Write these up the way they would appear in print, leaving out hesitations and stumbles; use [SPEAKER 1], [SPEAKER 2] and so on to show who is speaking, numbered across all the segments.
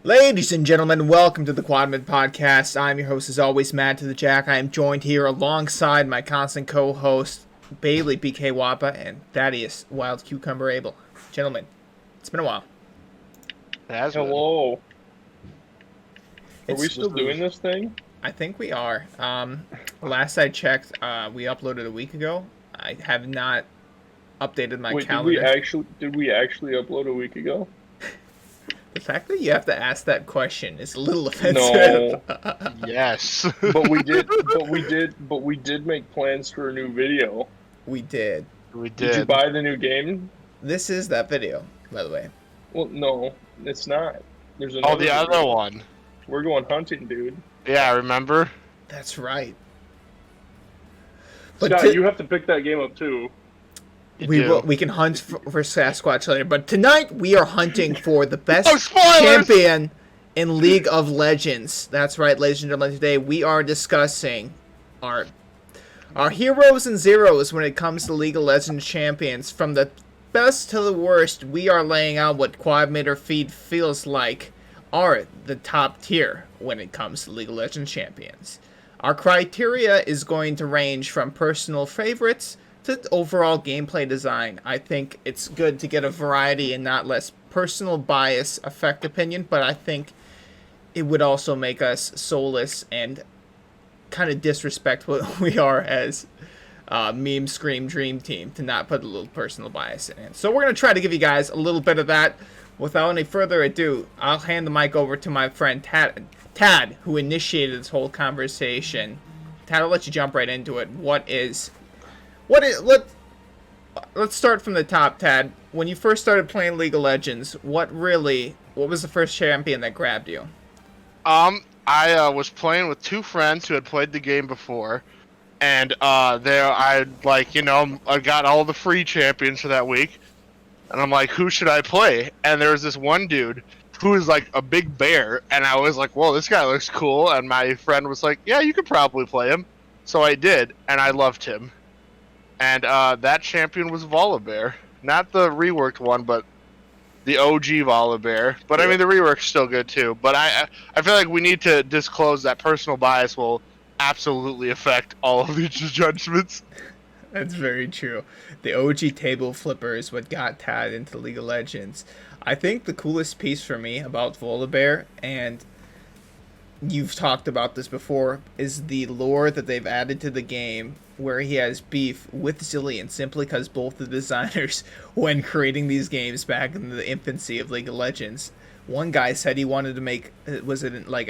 [SPEAKER 1] Ladies and gentlemen, welcome to the QuadMid podcast. I'm your host, as always, Matt to the Jack. I am joined here alongside my constant co-host, Bailey BK Wappa, and Thaddeus Wild Cucumber Abel. Gentlemen, it's been a while.
[SPEAKER 2] Hello. Are we still doing this thing?
[SPEAKER 1] I think we are. Last I checked, we uploaded a week ago. I have not updated my calendar.
[SPEAKER 2] Did we actually upload a week ago?
[SPEAKER 1] The fact that you have to ask that question is a little offensive.
[SPEAKER 2] No.
[SPEAKER 3] Yes.
[SPEAKER 2] But we did make plans for a new video.
[SPEAKER 1] We did.
[SPEAKER 2] Did you buy the new game?
[SPEAKER 1] This is that video, by the way.
[SPEAKER 2] Well, no, it's not. There's another.
[SPEAKER 3] Oh, the other one.
[SPEAKER 2] We're going hunting, dude.
[SPEAKER 3] Yeah, I remember.
[SPEAKER 1] That's right.
[SPEAKER 2] But Scott, you have to pick that game up too.
[SPEAKER 1] We can hunt for Sasquatch later, but tonight we are hunting for the best
[SPEAKER 3] spoilers!
[SPEAKER 1] champion in League of Legends. That's right, ladies and gentlemen. Today we are discussing our heroes and zeros when it comes to League of Legends champions. From the best to the worst, we are laying out what QuadMid or Feed feels like are the top tier when it comes to League of Legends champions. Our criteria is going to range from personal favorites to overall gameplay design. I think it's good to get a variety and not let personal bias affect opinion, but I think it would also make us soulless and kind of disrespect what we are as Meme Scream Dream Team to not put a little personal bias in it. So we're going to try to give you guys a little bit of that. Without any further ado, I'll hand the mic over to my friend Tad, who initiated this whole conversation. Tad, I'll let you jump right into it. Let's start from the top, Tad. When you first started playing League of Legends, what was the first champion that grabbed you?
[SPEAKER 3] I was playing with two friends who had played the game before, and I got all the free champions for that week, and I'm like, who should I play? And there was this one dude who was like a big bear, and I was like, whoa, this guy looks cool, and my friend was like, yeah, you could probably play him. So I did, and I loved him. And that champion was Volibear. Not the reworked one, but the OG Volibear. But I mean, the rework's still good too. But I feel like we need to disclose that personal bias will absolutely affect all of these judgments.
[SPEAKER 1] That's very true. The OG table flipper is what got Tad into League of Legends. I think the coolest piece for me about Volibear, and you've talked about this before, is the lore that they've added to the game where he has beef with Zilean simply because both the designers, when creating these games back in the infancy of League of Legends, one guy said he wanted to make, was it like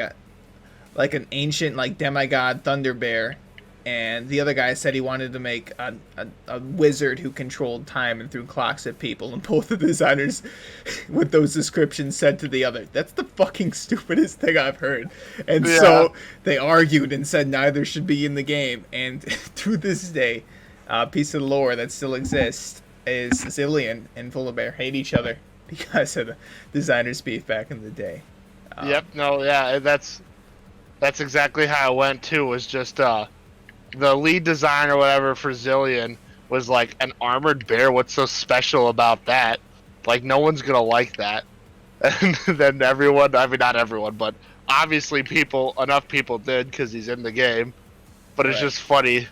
[SPEAKER 1] an ancient like demigod Thunder Bear, and the other guy said he wanted to make a wizard who controlled time and threw clocks at people, and both the designers with those descriptions said to the other, that's the fucking stupidest thing I've heard. And so they argued and said neither should be in the game, and to this day, a piece of lore that still exists is Zilean and Volibear hate each other because of the designers' beef back in the day.
[SPEAKER 3] That's exactly how it went too, was just the lead design or whatever for Zilean was like an armored bear. What's so special about that? Like, no one's gonna like that. And then everyone, I mean, not everyone, but obviously enough people did because he's in the game. But it's just funny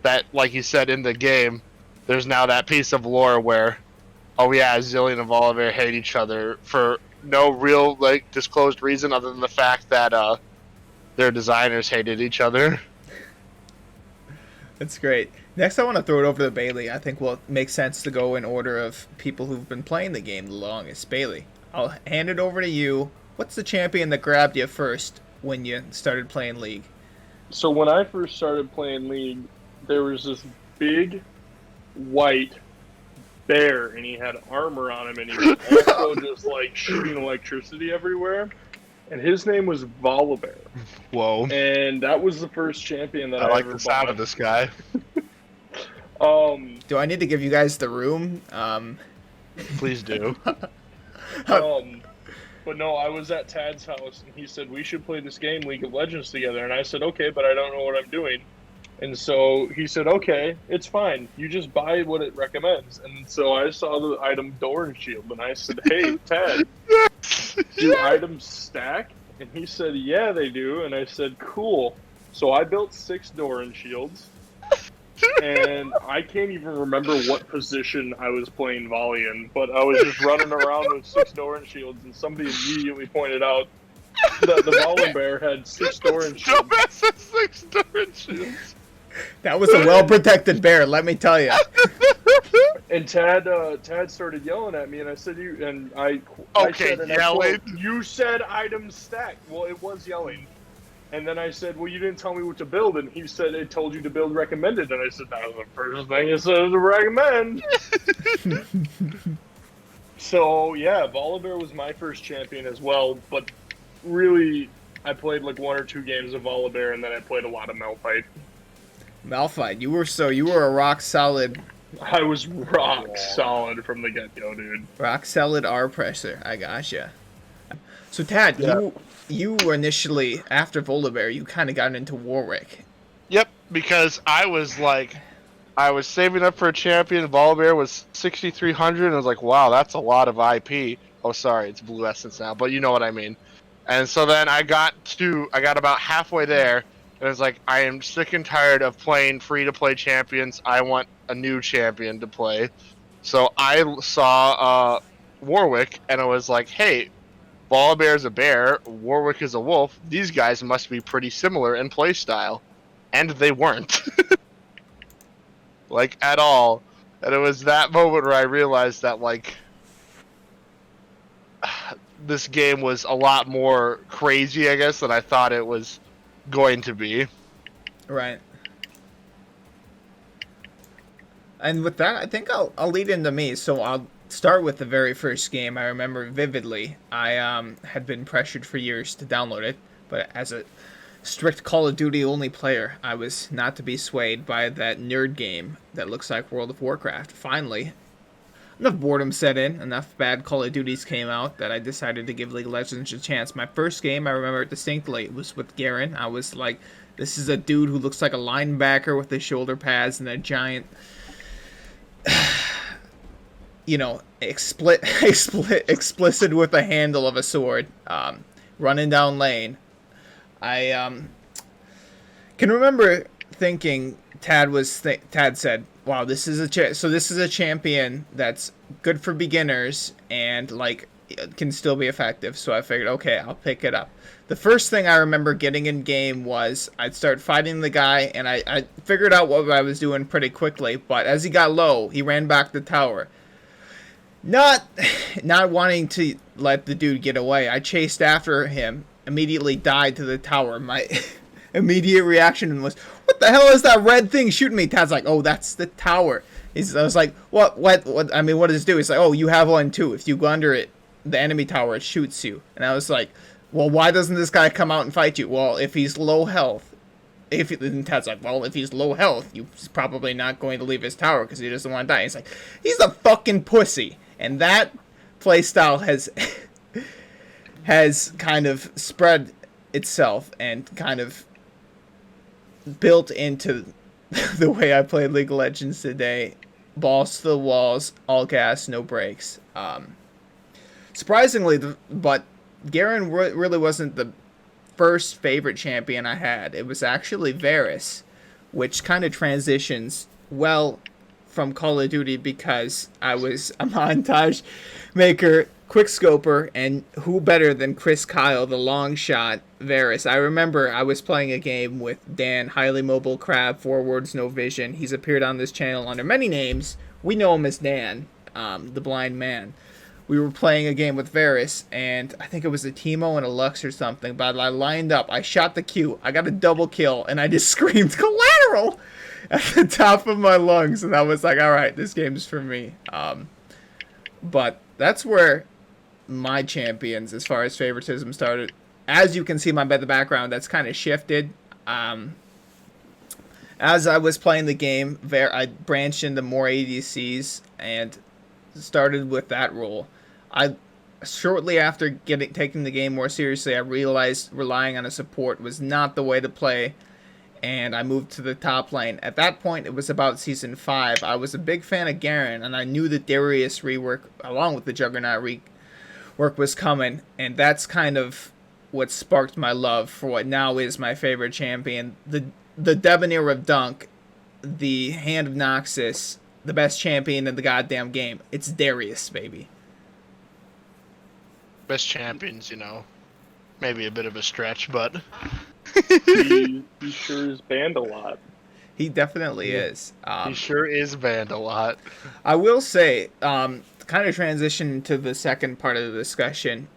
[SPEAKER 3] that, like you said, in the game, there's now that piece of lore where, oh yeah, Zilean and Volibear hate each other for no real, like, disclosed reason other than the fact that their designers hated each other.
[SPEAKER 1] That's great. Next, I want to throw it over to Bailey. I think it makes sense to go in order of people who've been playing the game the longest. Bailey, I'll hand it over to you. What's the champion that grabbed you first when you started playing League?
[SPEAKER 2] So when I first started playing League, there was this big white bear, and he had armor on him, and he was also just like shooting electricity everywhere. And his name was Volibear.
[SPEAKER 3] Whoa.
[SPEAKER 2] And that was the first champion that I
[SPEAKER 3] like
[SPEAKER 2] ever
[SPEAKER 3] the sound
[SPEAKER 2] bought.
[SPEAKER 3] of this guy.
[SPEAKER 1] Do I need to give you guys the room?
[SPEAKER 3] Please do.
[SPEAKER 2] But no, I was at Tad's house, and he said, we should play this game, League of Legends, together. And I said, okay, but I don't know what I'm doing. And so he said, okay, it's fine. You just buy what it recommends. And so I saw the item Door and Shield, and I said, hey, Tad, do items stack? And he said, yeah, they do. And I said, cool. So I built 6 Doran shields. And I can't even remember what position I was playing volley in, but I was just running around with 6 Doran shields, and somebody immediately pointed out that the volley bear had 6 Doran shields.
[SPEAKER 3] Dumbass has 6 Doran shields.
[SPEAKER 1] That was a well-protected bear, let me tell you.
[SPEAKER 2] And Tad started yelling at me, and I said, I
[SPEAKER 3] Okay,
[SPEAKER 2] said, and
[SPEAKER 3] yelling?
[SPEAKER 2] I quote, you said items stack. Well, it was yelling. And then I said, well, you didn't tell me what to build. And he said, it told you to build recommended. And I said, that was the first thing it said to recommend. So, yeah, Volibear was my first champion as well. But really, I played like 1 or 2 games of Volibear, and then I played a lot of Malphite.
[SPEAKER 1] Malphite, you were a rock solid.
[SPEAKER 2] I was rock solid from the get-go, dude.
[SPEAKER 1] Rock solid R-pressor. I gotcha. So, Tad, you were initially, after Volibear, you kind of got into Warwick.
[SPEAKER 3] Yep, because I was saving up for a champion. Volibear was 6,300, and I was like, wow, that's a lot of IP. Oh, sorry, it's Blue Essence now, but you know what I mean. And so then I got about halfway there, and I was like, I am sick and tired of playing free-to-play champions. I want a new champion to play. So I saw Warwick, and I was like, hey, Volibear is a bear, Warwick is a wolf. These guys must be pretty similar in playstyle. And they weren't. Like, at all. And it was that moment where I realized that, like, this game was a lot more crazy, I guess, than I thought it was going to be.
[SPEAKER 1] Right. And with that, I think I'll lead into me. So I'll start with the very first game. I remember vividly. I had been pressured for years to download it, but as a strict Call of Duty only player, I was not to be swayed by that nerd game that looks like World of Warcraft. Finally, enough boredom set in, enough bad Call of Duties came out that I decided to give League of Legends a chance. My first game, I remember it distinctly, was with Garen. I was like, this is a dude who looks like a linebacker with the shoulder pads and a giant explicit with the handle of a sword, running down lane. I can remember thinking Tad said, "Wow, this is a champion that's good for beginners and like can still be effective." So I figured, okay, I'll pick it up. The first thing I remember getting in game was I'd start fighting the guy, and I figured out what I was doing pretty quickly. But as he got low, he ran back the tower. Not wanting to let the dude get away, I chased after him, immediately died to the tower. My immediate reaction was, what the hell is that red thing shooting me? Tad's like, oh, that's the tower. I was like, what, I mean, what does it do? He's like, oh, you have one too. If you go under it, the enemy tower, it shoots you. And I was like, well, why doesn't this guy come out and fight you? Well, if he's low health. And Tad's like, well, if he's low health, he's probably not going to leave his tower because he doesn't want to die. He's like, he's a fucking pussy. And that playstyle has kind of spread itself and kind of built into the way I play League of Legends today. Balls to the walls, all gas, no brakes. Surprisingly, but Garen really wasn't the first favorite champion I had. It was actually Varus, which kind of transitions well from Call of Duty because I was a montage maker, quickscoper, and who better than Chris Kyle, the long shot Varus. I remember I was playing a game with Dan, highly mobile crab, forwards, no vision. He's appeared on this channel under many names. We know him as Dan, the blind man. We were playing a game with Varus, and I think it was a Teemo and a Lux or something, but I lined up, I shot the Q, I got a double kill, and I just screamed, collateral! At the top of my lungs, and I was like, alright, this game's for me. But that's where my champions, as far as favoritism started. As you can see by the background, that's kind of shifted. As I was playing the game, I branched into more ADCs, and started with that role. Shortly after taking the game more seriously, I realized relying on a support was not the way to play, and I moved to the top lane. At that point, it was about Season 5. I was a big fan of Garen, and I knew that Darius rework, along with the Juggernaut, were work was coming, and that's kind of what sparked my love for what now is my favorite champion, the Debonair of Dunk, the Hand of Noxus, the best champion in the goddamn game. It's Darius, baby.
[SPEAKER 3] Best champions, maybe a bit of a stretch, but
[SPEAKER 2] he sure is banned a lot.
[SPEAKER 1] He definitely is.
[SPEAKER 3] He sure is banned a lot.
[SPEAKER 1] I will say, kind of transition to the second part of the discussion.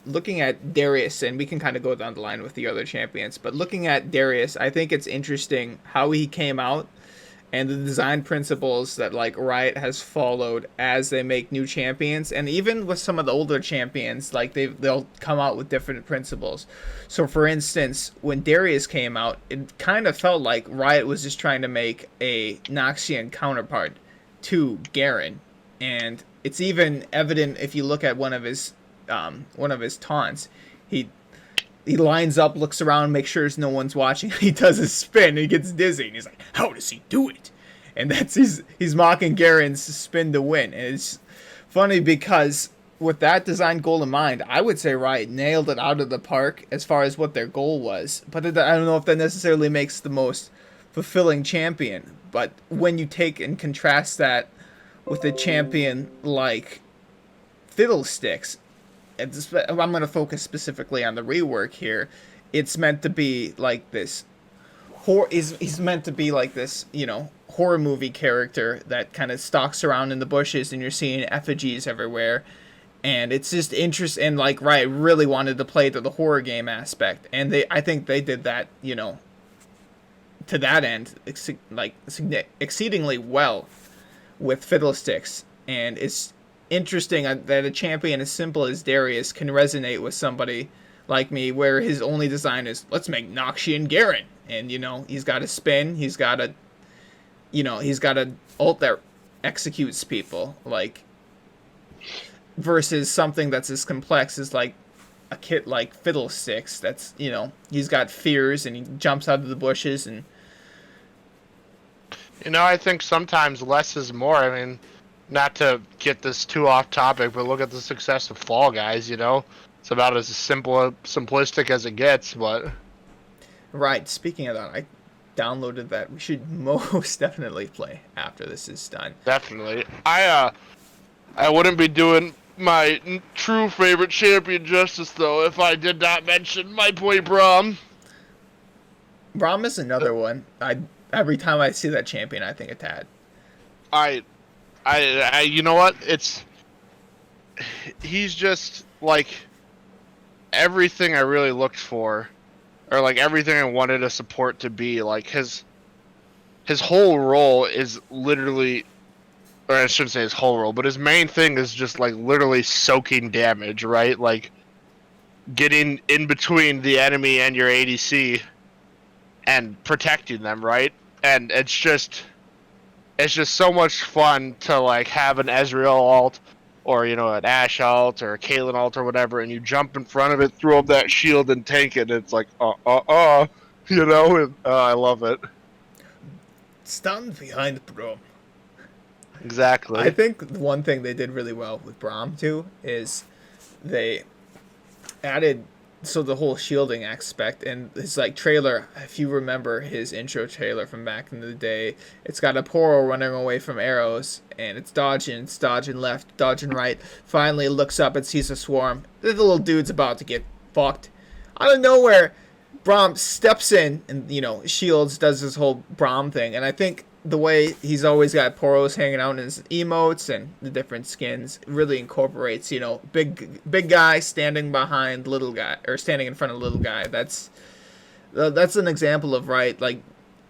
[SPEAKER 1] Looking at Darius, and we can kind of go down the line with the other champions, but looking at Darius, I think it's interesting how he came out and the design principles that like Riot has followed as they make new champions, and even with some of the older champions, like they'll come out with different principles. So for instance, when Darius came out, it kind of felt like Riot was just trying to make a Noxian counterpart to Garen, and it's even evident if you look at one of his taunts. He lines up, looks around, makes sure no one's watching. He does a spin, and he gets dizzy, and he's like, "How does he do it?" And that's he's mocking Garen's spin to win. And it's funny because with that design goal in mind, I would say Riot nailed it out of the park as far as what their goal was. But I don't know if that necessarily makes the most fulfilling champion. But when you take and contrast that with a champion like Fiddlesticks, I'm going to focus specifically on the rework here. It's meant to be like this. He's meant to be like this, horror movie character that kind of stalks around in the bushes, and you're seeing effigies everywhere. And it's just interesting. And like Riot really wanted to play to the horror game aspect, and I think they did that, to that end, exceedingly well with Fiddlesticks. And it's interesting that a champion as simple as Darius can resonate with somebody like me, where his only design is, let's make Noxian Garen, and he's got a spin, he's got a ult that executes people, like, versus something that's as complex as like a kit like Fiddlesticks that's he's got fears and he jumps out of the bushes. And
[SPEAKER 3] I think sometimes less is more. I mean, not to get this too off topic, but look at the success of Fall Guys, It's about as simplistic as it gets, but...
[SPEAKER 1] Right, speaking of that, I downloaded that. We should most definitely play after this is done.
[SPEAKER 3] Definitely. I wouldn't be doing my true favorite champion justice, though, if I did not mention my boy Braum.
[SPEAKER 1] Braum is another one. Every time I see that champion, I think of Tad.
[SPEAKER 3] You know what? He's just like everything I really looked for, or like everything I wanted a support to be. Like his whole role is literally, or I shouldn't say his whole role, but his main thing is just like literally soaking damage, right? Like getting in between the enemy and your ADC and protecting them, right? And it's just so much fun to like have an Ezreal ult, or an Ashe ult, or a Caitlyn ult, or whatever, and you jump in front of it, throw up that shield, and tank it. And it's like, I love it.
[SPEAKER 1] Stand behind Braum.
[SPEAKER 3] Exactly.
[SPEAKER 1] I think the one thing they did really well with Braum too is they added the whole shielding aspect, and his like trailer, if you remember his intro trailer from back in the day, it's got a Poro running away from arrows, and it's dodging left, dodging right. Finally it looks up and sees a swarm. The little dude's about to get fucked. Out of nowhere, Braum steps in and shields, does this whole Braum thing. And I think the way he's always got Poros hanging out in his emotes and the different skins really incorporates, big guy standing behind little guy, or standing in front of little guy. That's an example of like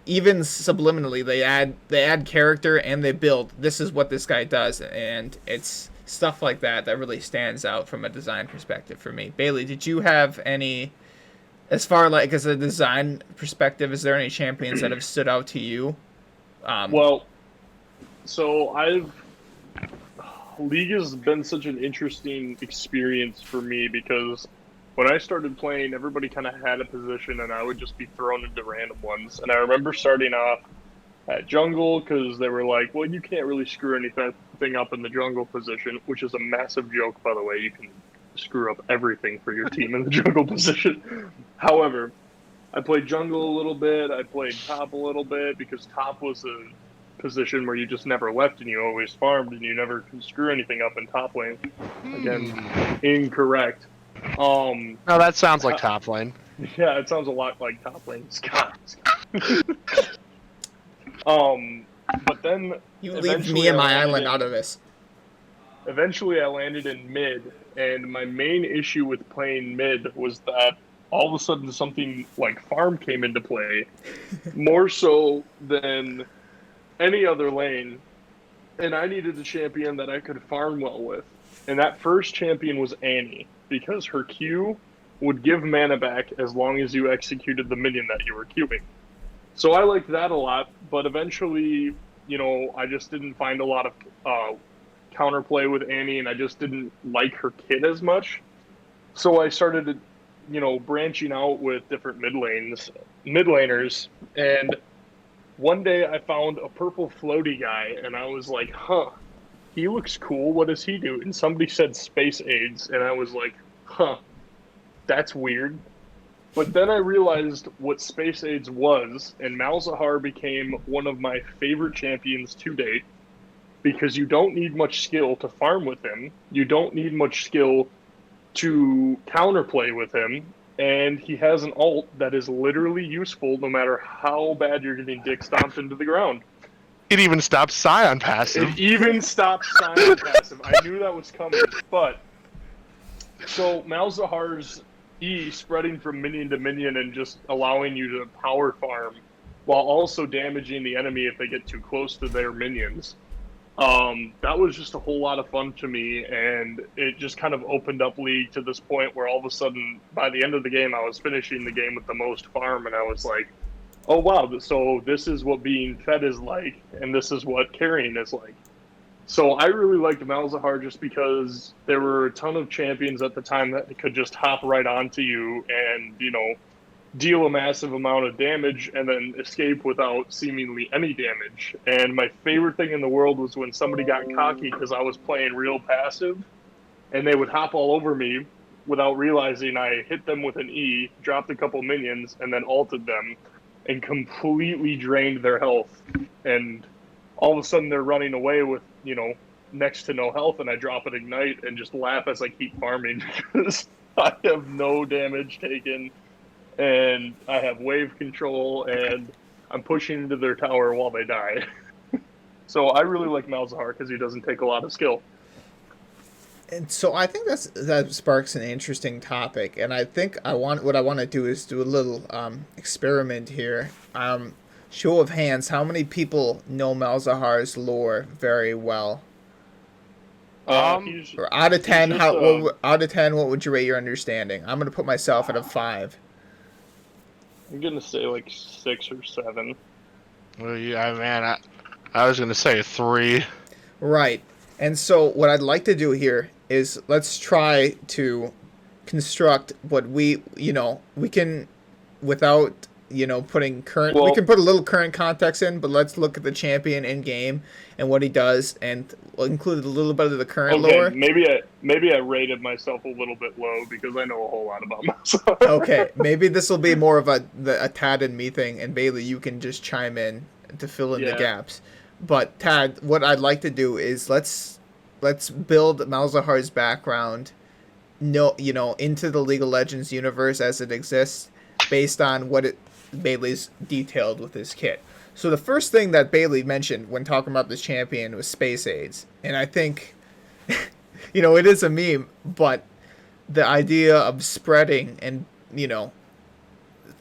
[SPEAKER 1] even subliminally they add character and they build. This is what this guy does, and it's stuff like that really stands out from a design perspective for me. Bailey, did you have any, as far like as a design perspective, is there any champions that have stood out to you?
[SPEAKER 2] Well, so League has been such an interesting experience for me because when I started playing, everybody kind of had a position and I would just be thrown into random ones. And I remember starting off at jungle because they were like, well, you can't really screw anything up in the jungle position, which is a massive joke, by the way. You can screw up everything for your team in the jungle position. However, I played jungle a little bit. I played top a little bit because top was a position where you just never left and you always farmed and you never could screw anything up in top lane. Again, incorrect.
[SPEAKER 3] No, that sounds like top lane.
[SPEAKER 2] Yeah, it sounds a lot like top lane. Scott. But then
[SPEAKER 1] You leave me and my island out of this.
[SPEAKER 2] Eventually, I landed in mid, and my main issue with playing mid was that all of a sudden something like farm came into play, more so than any other lane, and I needed a champion that I could farm well with. And that first champion was Annie, because her Q would give mana back as long as you executed the minion that you were queuing. So I liked that a lot, but eventually, I just didn't find a lot of counterplay with Annie, and I just didn't like her kit as much. So I started, branching out with different mid laners, and one day I found a purple floaty guy, and I was like, huh, he looks cool, what does he do? And somebody said space aids, and I was like, huh, that's weird. But then I realized what space aids was, and Malzahar became one of my favorite champions to date, because you don't need much skill to farm with him, you don't need much skill to counterplay with him, and he has an ult that is literally useful no matter how bad you're getting dick stomped into the ground.
[SPEAKER 3] It even stops Scion passive.
[SPEAKER 2] It even stops Scion passive. I knew that was coming, but... So, Malzahar's E spreading from minion to minion and just allowing you to power farm while also damaging the enemy if they get too close to their minions. That was just a whole lot of fun to me, and it just kind of opened up League to this point where all of a sudden, by the end of the game, I was finishing the game with the most farm, and I was like, oh wow, so this is what being fed is like, and this is what carrying is like. So I really liked Malzahar just because there were a ton of champions at the time that could just hop right onto you and, deal a massive amount of damage and then escape without seemingly any damage. And my favorite thing in the world was when somebody got cocky because I was playing real passive, and they would hop all over me without realizing I hit them with an E, dropped a couple minions, and then ulted them and completely drained their health. And all of a sudden they're running away with, next to no health, and I drop an ignite and just laugh as I keep farming because I have no damage taken, and I have wave control, and I'm pushing into their tower while they die. So I really like Malzahar because he doesn't take a lot of skill.
[SPEAKER 1] And so I think that sparks an interesting topic, and I think what I want to do is do a little experiment here. Show of hands, how many people know Malzahar's lore very well? Or out of 10, what would you rate your understanding? I'm gonna put myself at a 5.
[SPEAKER 2] I'm gonna say like 6 or 7.
[SPEAKER 3] Well, yeah, man, I was gonna say 3.
[SPEAKER 1] Right. And so what I'd like to do here is let's try to construct what we can, without putting current. We can put a little current context in, but let's look at the champion in game and what he does, and we'll include a little bit of the current lore.
[SPEAKER 2] Maybe I rated myself a little bit low because I know a whole lot about myself.
[SPEAKER 1] Okay, maybe this will be more of a Tad and me thing, and Bailey, you can just chime in to fill in the gaps. But Tad, what I'd like to do is let's build Malzahar's background, into the League of Legends universe as it exists, based on what Bailey's detailed with his kit. So the first thing that Bailey mentioned when talking about this champion was space aids, and I think, it is a meme, but the idea of spreading and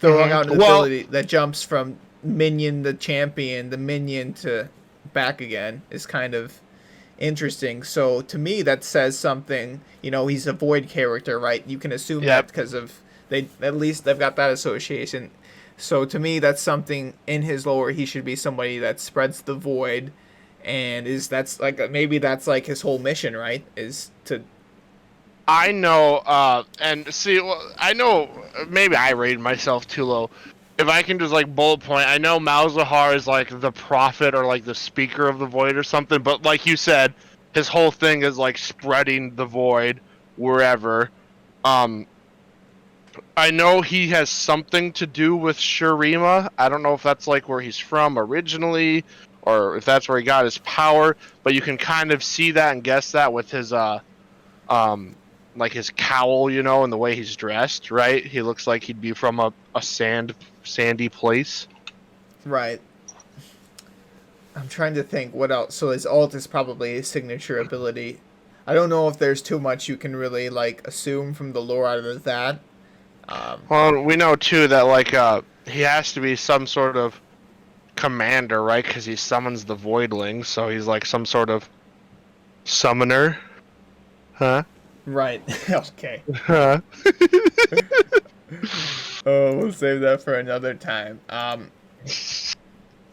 [SPEAKER 1] throwing out an ability that jumps from minion to champion, the minion to back again, is kind of interesting. So to me, that says something. He's a void character, right? You can assume that because of they've got that association. So to me, that's something in his lore. He should be somebody that spreads the void, and maybe that's like his whole mission, right? Is to.
[SPEAKER 3] I know, and see, I know maybe I rated myself too low. If I can just bullet point, I know Malzahar is the prophet or the speaker of the void or something, but like you said, his whole thing is spreading the void wherever. Um, I know he has something to do with Shurima. I don't know if that's like where he's from originally, or if that's where he got his power. But you can kind of see that and guess that with his like his cowl, and the way he's dressed. Right? He looks like he'd be from a sandy place.
[SPEAKER 1] Right. I'm trying to think what else. So his ult is probably his signature ability. I don't know if there's too much you can really like assume from the lore out of that.
[SPEAKER 3] Well, we know too that like he has to be some sort of commander, right? Because he summons the voidlings, so he's like some sort of summoner, huh?
[SPEAKER 1] Right. Okay.
[SPEAKER 3] Huh?
[SPEAKER 1] Oh, we'll save that for another time.
[SPEAKER 2] So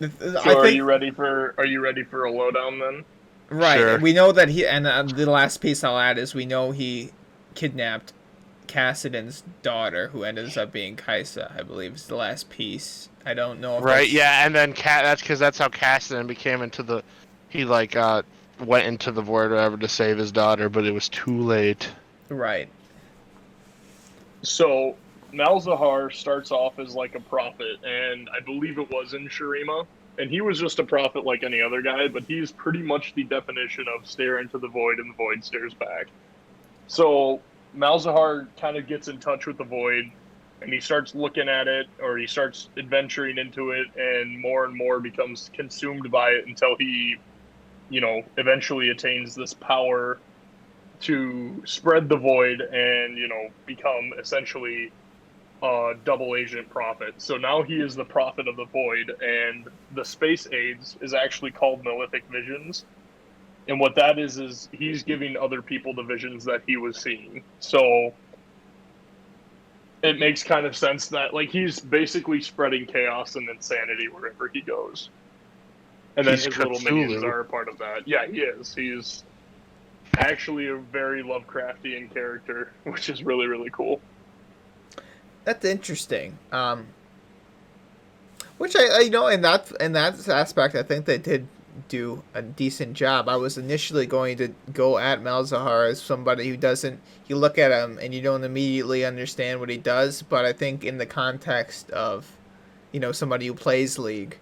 [SPEAKER 1] I
[SPEAKER 2] are
[SPEAKER 1] think,
[SPEAKER 2] you ready for a lowdown then?
[SPEAKER 1] right.
[SPEAKER 3] Sure.
[SPEAKER 1] We know that he, and the last piece I'll add is we know he kidnapped Kassadin's daughter, who ended up being Kaisa, I believe is the last piece. I don't know if
[SPEAKER 3] Right,
[SPEAKER 1] that's...
[SPEAKER 3] yeah, and then that's how Kassadin became he like went into the void or whatever to save his daughter, but it was too late.
[SPEAKER 1] Right.
[SPEAKER 2] So Malzahar starts off as like a prophet, and I believe it was in Shurima, and he was just a prophet like any other guy, but he's pretty much the definition of stare into the void and the void stares back. So Malzahar kind of gets in touch with the void, and he starts looking at it, or he starts adventuring into it, and more becomes consumed by it until he, eventually attains this power to spread the void and, become essentially a double agent prophet. So now he is the prophet of the void, and the space aids is actually called Malefic Visions. And what that is he's giving other people the visions that he was seeing. So it makes kind of sense that like he's basically spreading chaos and insanity wherever he goes. And then
[SPEAKER 3] He's
[SPEAKER 2] his little
[SPEAKER 3] Cthulhu.
[SPEAKER 2] minions are a part of that. Yeah, he is. He's actually a very Lovecraftian character, which is really, really cool.
[SPEAKER 1] That's interesting. Which in that aspect, I think they did do a decent job. I was initially going to go at Malzahar as somebody who doesn't. You look at him and you don't immediately understand what he does, but I think in the context of, somebody who plays League,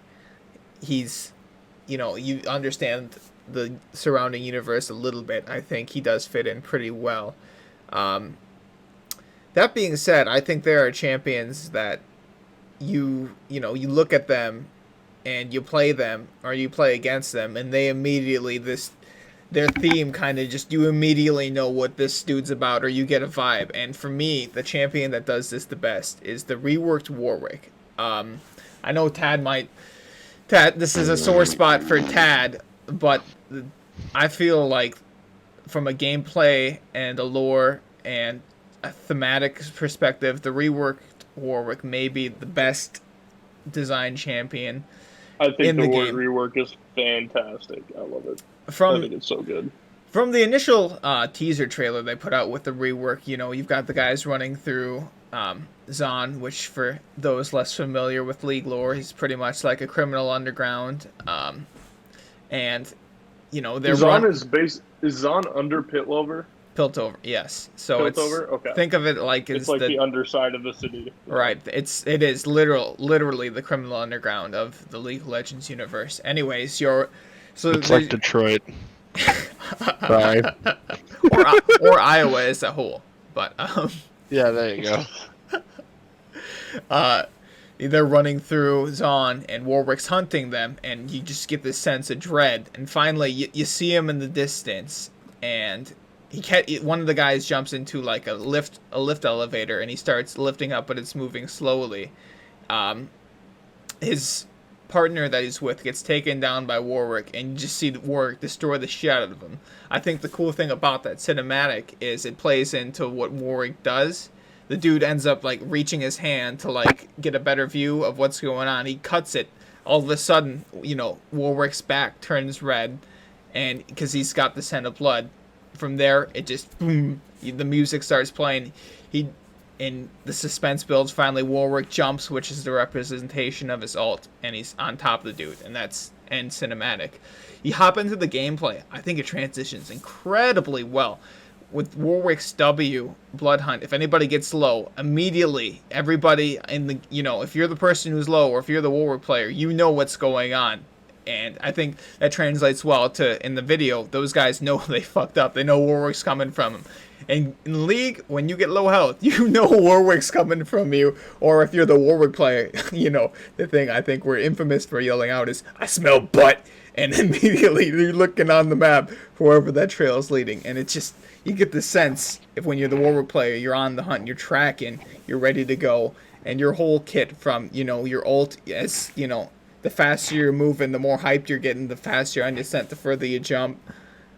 [SPEAKER 1] he's, you understand the surrounding universe a little bit. I think he does fit in pretty well. That being said, I think there are champions that you look at them and you play them or you play against them, and they immediately their theme kind of just, you immediately know what this dude's about, or you get a vibe. And for me, the champion that does this the best is the reworked Warwick. I know Tad, this is a sore spot for Tad, but I feel like from a gameplay and a lore and a thematic perspective, the reworked Warwick may be the best design champion.
[SPEAKER 2] I think
[SPEAKER 1] in
[SPEAKER 2] the
[SPEAKER 1] game.
[SPEAKER 2] rework is fantastic. I love it. I think it's so good.
[SPEAKER 1] From the initial teaser trailer they put out with the rework, you've got the guys running through Zon, which for those less familiar with League lore, he's pretty much like a criminal underground. And they're
[SPEAKER 2] is Zon under Piltover?
[SPEAKER 1] Piltover, yes. So
[SPEAKER 2] Piltover? Okay.
[SPEAKER 1] Think of it like
[SPEAKER 2] it's like the underside of the city.
[SPEAKER 1] Right. It is literally the criminal underground of the League of Legends universe. Anyways,
[SPEAKER 3] it's like Detroit. Right.
[SPEAKER 1] or Iowa as a whole. But
[SPEAKER 3] yeah, there you go.
[SPEAKER 1] They're running through Zon, and Warwick's hunting them, and you just get this sense of dread. And finally, you see him in the distance, and one of the guys jumps into like a lift elevator, and he starts lifting up, but it's moving slowly. His partner that he's with gets taken down by Warwick, and you just see Warwick destroy the shit out of him. I think the cool thing about that cinematic is it plays into what Warwick does. The dude ends up like reaching his hand to like get a better view of what's going on. He cuts it. All of a sudden, Warwick's back turns red, and because he's got the scent of blood. From there, it just boom. The music starts playing. And the suspense builds. Finally, Warwick jumps, which is the representation of his ult, and he's on top of the dude, and that's end cinematic. You hop into the gameplay. I think it transitions incredibly well. with Warwick's W Blood Hunt, if anybody gets low, immediately everybody in the if you're the person who's low or if you're the Warwick player, you know what's going on. And I think that translates well to in the video. Those guys know they fucked up. They know Warwick's coming from them. And in League, when you get low health, you know Warwick's coming from you. Or if you're the Warwick player, the thing I think we're infamous for yelling out is, "I smell butt!" And immediately you're looking on the map for wherever that trail is leading. And it's just, you get the sense, if when you're the Warwick player, you're on the hunt, you're tracking, you're ready to go. And your whole kit from, your ult, as, the faster you're moving, the more hyped you're getting, the faster you're on your descent, the further you jump.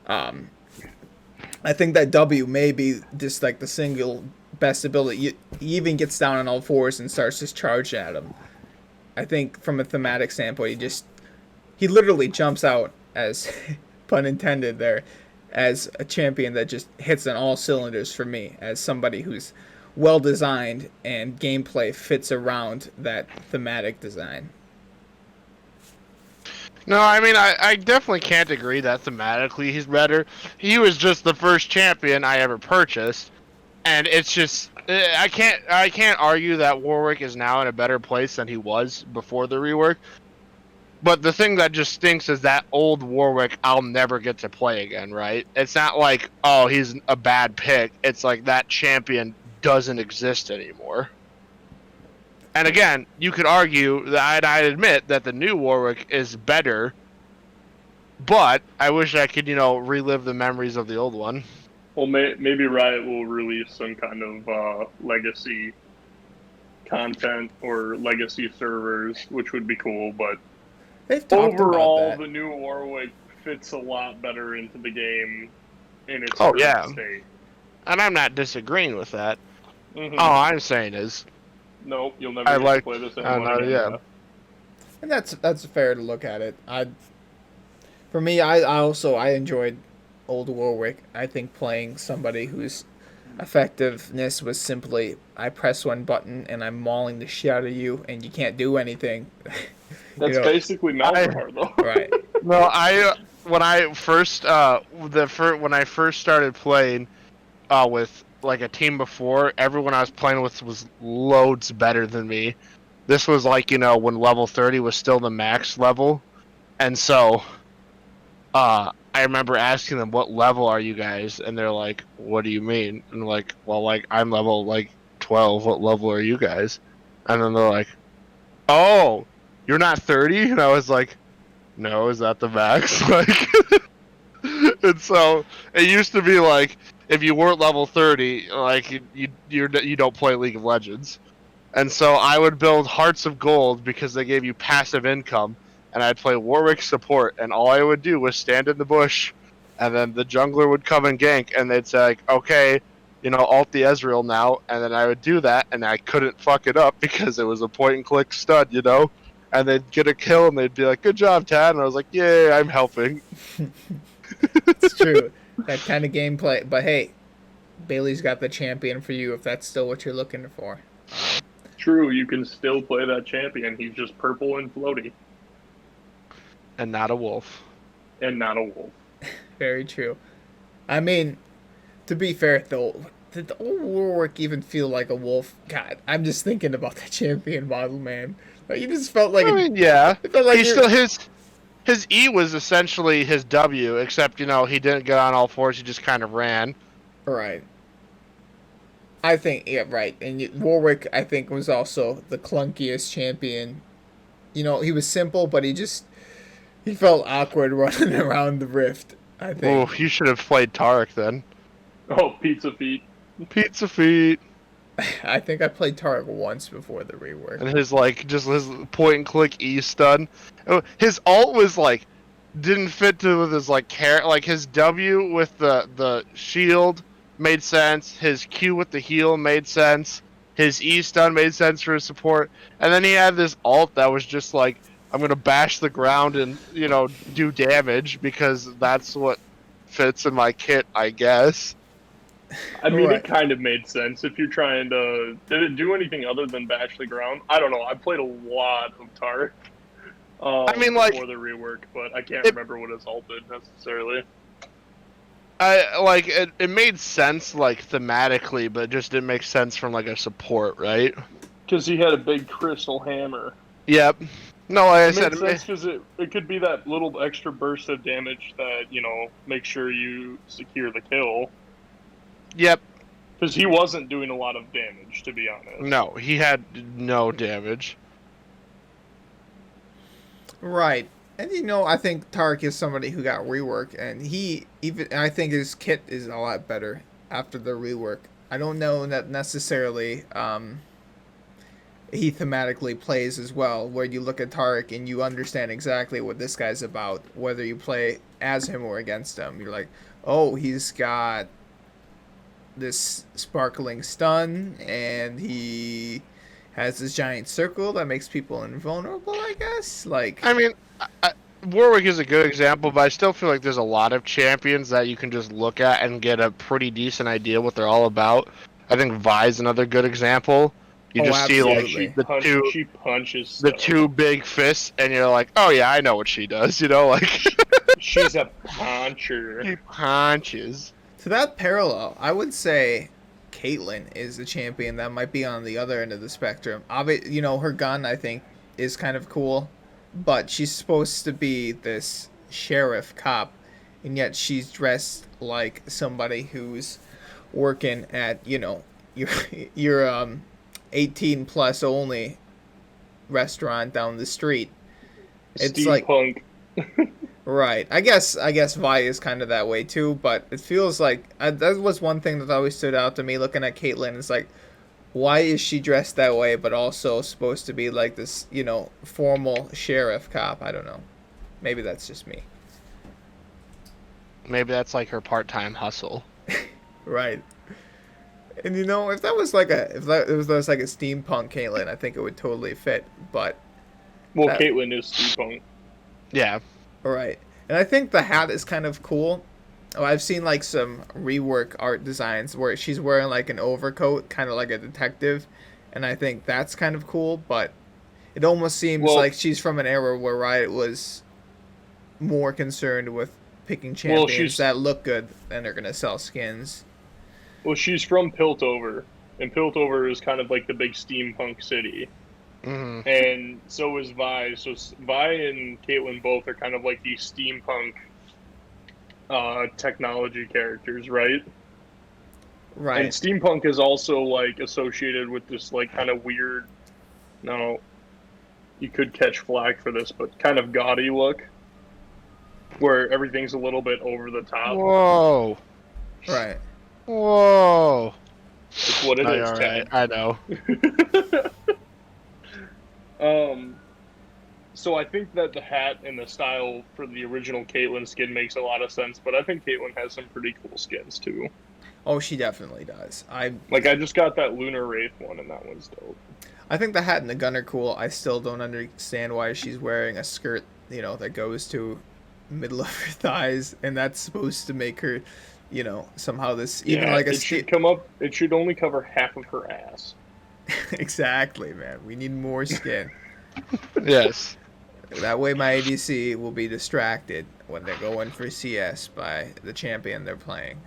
[SPEAKER 1] I think that W may be just like the single best ability. He even gets down on all fours and starts just charging at him. I think from a thematic standpoint, he literally jumps out, as pun intended there, as a champion that just hits on all cylinders for me, as somebody who's well designed and gameplay fits around that thematic design.
[SPEAKER 3] No, I mean, I definitely can't agree that thematically he's better. He was just the first champion I ever purchased, and it's just I can't argue that Warwick is now in a better place than he was before the rework. But the thing that just stinks is that old Warwick I'll never get to play again, right? It's not like, oh, he's a bad pick. It's like that champion doesn't exist anymore. And again, you could argue that I'd admit that the new Warwick is better, but I wish I could, relive the memories of the old one.
[SPEAKER 2] Well, maybe Riot will release some kind of legacy content or legacy servers, which would be cool, but overall, the new Warwick fits a lot better into the game in its current state.
[SPEAKER 3] And I'm not disagreeing with that.
[SPEAKER 2] Mm-hmm.
[SPEAKER 3] All I'm saying is,
[SPEAKER 2] nope, you'll never get to play this anymore.
[SPEAKER 1] And that's fair to look at it. For me, I enjoyed old Warwick. I think playing somebody whose effectiveness was simply, I press one button and I'm mauling the shit out of you and you can't do anything.
[SPEAKER 2] That's basically Malzahar, though.
[SPEAKER 1] Right.
[SPEAKER 3] No, when I first started playing with like a team before, everyone I was playing with was loads better than me. This was like, when level 30 was still the max level. And so I remember asking them, what level are you guys? And they're like, what do you mean? And I'm like, well, like, I'm level 12. What level are you guys? And then they're like, oh, you're not 30? And I was like, no, is that the max? And so it used to be like, if you weren't level 30, like you don't play League of Legends. And so I would build Hearts of Gold because they gave you passive income, and I'd play Warwick support, and all I would do was stand in the bush, and then the jungler would come and gank, and they'd say, like, okay, ult the Ezreal now, and then I would do that, and I couldn't fuck it up because it was a point-and-click stud, and they'd get a kill, and they'd be like, good job, Tad, and I was like, yay, I'm helping.
[SPEAKER 1] It's true. That kind of gameplay. But hey, Bailey's got the champion for you if that's still what you're looking for.
[SPEAKER 2] True, you can still play that champion. He's just purple and floaty.
[SPEAKER 3] And not a wolf.
[SPEAKER 1] Very true. I mean, to be fair, though, did the old Warwick even feel like a wolf? God, I'm just thinking about that champion model, man. Like, you just felt like...
[SPEAKER 3] yeah.
[SPEAKER 1] It felt like
[SPEAKER 3] he's still His E was essentially his W, except, he didn't get on all fours, he just kind of ran.
[SPEAKER 1] Right. I think, yeah, right. And Warwick, I think, was also the clunkiest champion. He was simple, but he felt awkward running around the rift, I think.
[SPEAKER 3] Oh, you should have played Tarek then.
[SPEAKER 2] Oh, Pizza Feet.
[SPEAKER 3] Pizza Feet.
[SPEAKER 1] I think I played Tarek once before the rework.
[SPEAKER 3] And his his point and click E stun. His ult was didn't fit with his his W with the shield made sense. His Q with the heal made sense. His E stun made sense for his support. And then he had this ult that was just I'm gonna bash the ground and do damage because that's what fits in my kit, I guess.
[SPEAKER 2] I mean, It kind of made sense if you're trying to... Did it do anything other than bash the ground? I don't know. I played a lot of Tarek before the rework, but I can't remember what his ult did necessarily.
[SPEAKER 3] I like it made sense like thematically, but it just didn't make sense from like a support, right?
[SPEAKER 2] Because he had a big crystal hammer.
[SPEAKER 3] Yep. No, like I
[SPEAKER 2] It
[SPEAKER 3] said,
[SPEAKER 2] made sense because it could be that little extra burst of damage that, make sure you secure the kill.
[SPEAKER 3] yep.
[SPEAKER 2] Because he wasn't doing a lot of damage, to be honest.
[SPEAKER 3] No, he had no damage.
[SPEAKER 1] Right. And I think Tarek is somebody who got rework, and I think his kit is a lot better after the rework. I don't know that necessarily he thematically plays as well, where you look at Tarek and you understand exactly what this guy's about, whether you play as him or against him. You're like, oh, he's got this sparkling stun, and he has this giant circle that makes people invulnerable, I guess. Like,
[SPEAKER 3] I mean, Warwick is a good example, but I still feel like there's a lot of champions that you can just look at and get a pretty decent idea what they're all about. I think Vi's another good example. You just see like
[SPEAKER 2] she punches
[SPEAKER 3] the two big fists, and you're like, oh yeah, I know what she does. Like
[SPEAKER 2] she's a puncher.
[SPEAKER 3] She punches.
[SPEAKER 1] To that parallel, I would say Caitlyn is a champion that might be on the other end of the spectrum. Her gun, I think, is kind of cool, but she's supposed to be this sheriff cop, and yet she's dressed like somebody who's working at, your 18 plus only restaurant down the street. It's
[SPEAKER 2] steampunk.
[SPEAKER 1] Right. I guess Vi is kind of that way too, but it feels like that was one thing that always stood out to me looking at Caitlyn. It's like, why is she dressed that way, but also supposed to be like this, formal sheriff cop? I don't know. Maybe that's just me.
[SPEAKER 3] Maybe that's like her part-time hustle.
[SPEAKER 1] Right. And if that was like a steampunk Caitlyn, I think it would totally fit. But
[SPEAKER 2] Caitlyn is steampunk.
[SPEAKER 3] Yeah.
[SPEAKER 1] Right. And I think the hat is kind of cool. Oh, I've seen like some rework art designs where she's wearing like an overcoat, kind of like a detective, and I think that's kind of cool. But it almost seems like she's from an era where Riot was more concerned with picking champions that look good and are gonna sell skins.
[SPEAKER 2] Well, she's from Piltover, and Piltover is kind of like the big steampunk city.
[SPEAKER 3] Mm-hmm.
[SPEAKER 2] And so is Vi. So Vi and Caitlyn both are kind of like these steampunk technology characters, right?
[SPEAKER 1] Right.
[SPEAKER 2] And steampunk is also like associated with this like kind of weird, no, you could catch flack for this, but kind of gaudy look, where everything's a little bit over the top.
[SPEAKER 3] Whoa.
[SPEAKER 1] Right.
[SPEAKER 3] Whoa.
[SPEAKER 2] It's what it is.
[SPEAKER 3] All right. I know.
[SPEAKER 2] So I think that the hat and the style for the original Caitlyn skin makes a lot of sense, but I think Caitlyn has some pretty cool skins too.
[SPEAKER 1] Oh, she definitely does. I
[SPEAKER 2] just got that Lunar Wraith one, and that one's dope.
[SPEAKER 1] I think the hat and the gun are cool. I still don't understand why she's wearing a skirt, that goes to middle of her thighs, and that's supposed to make her, somehow this
[SPEAKER 2] it should only cover half of her ass.
[SPEAKER 1] Exactly, man. We need more skin.
[SPEAKER 3] Yes.
[SPEAKER 1] That way my ADC will be distracted when they're going for CS by the champion they're playing.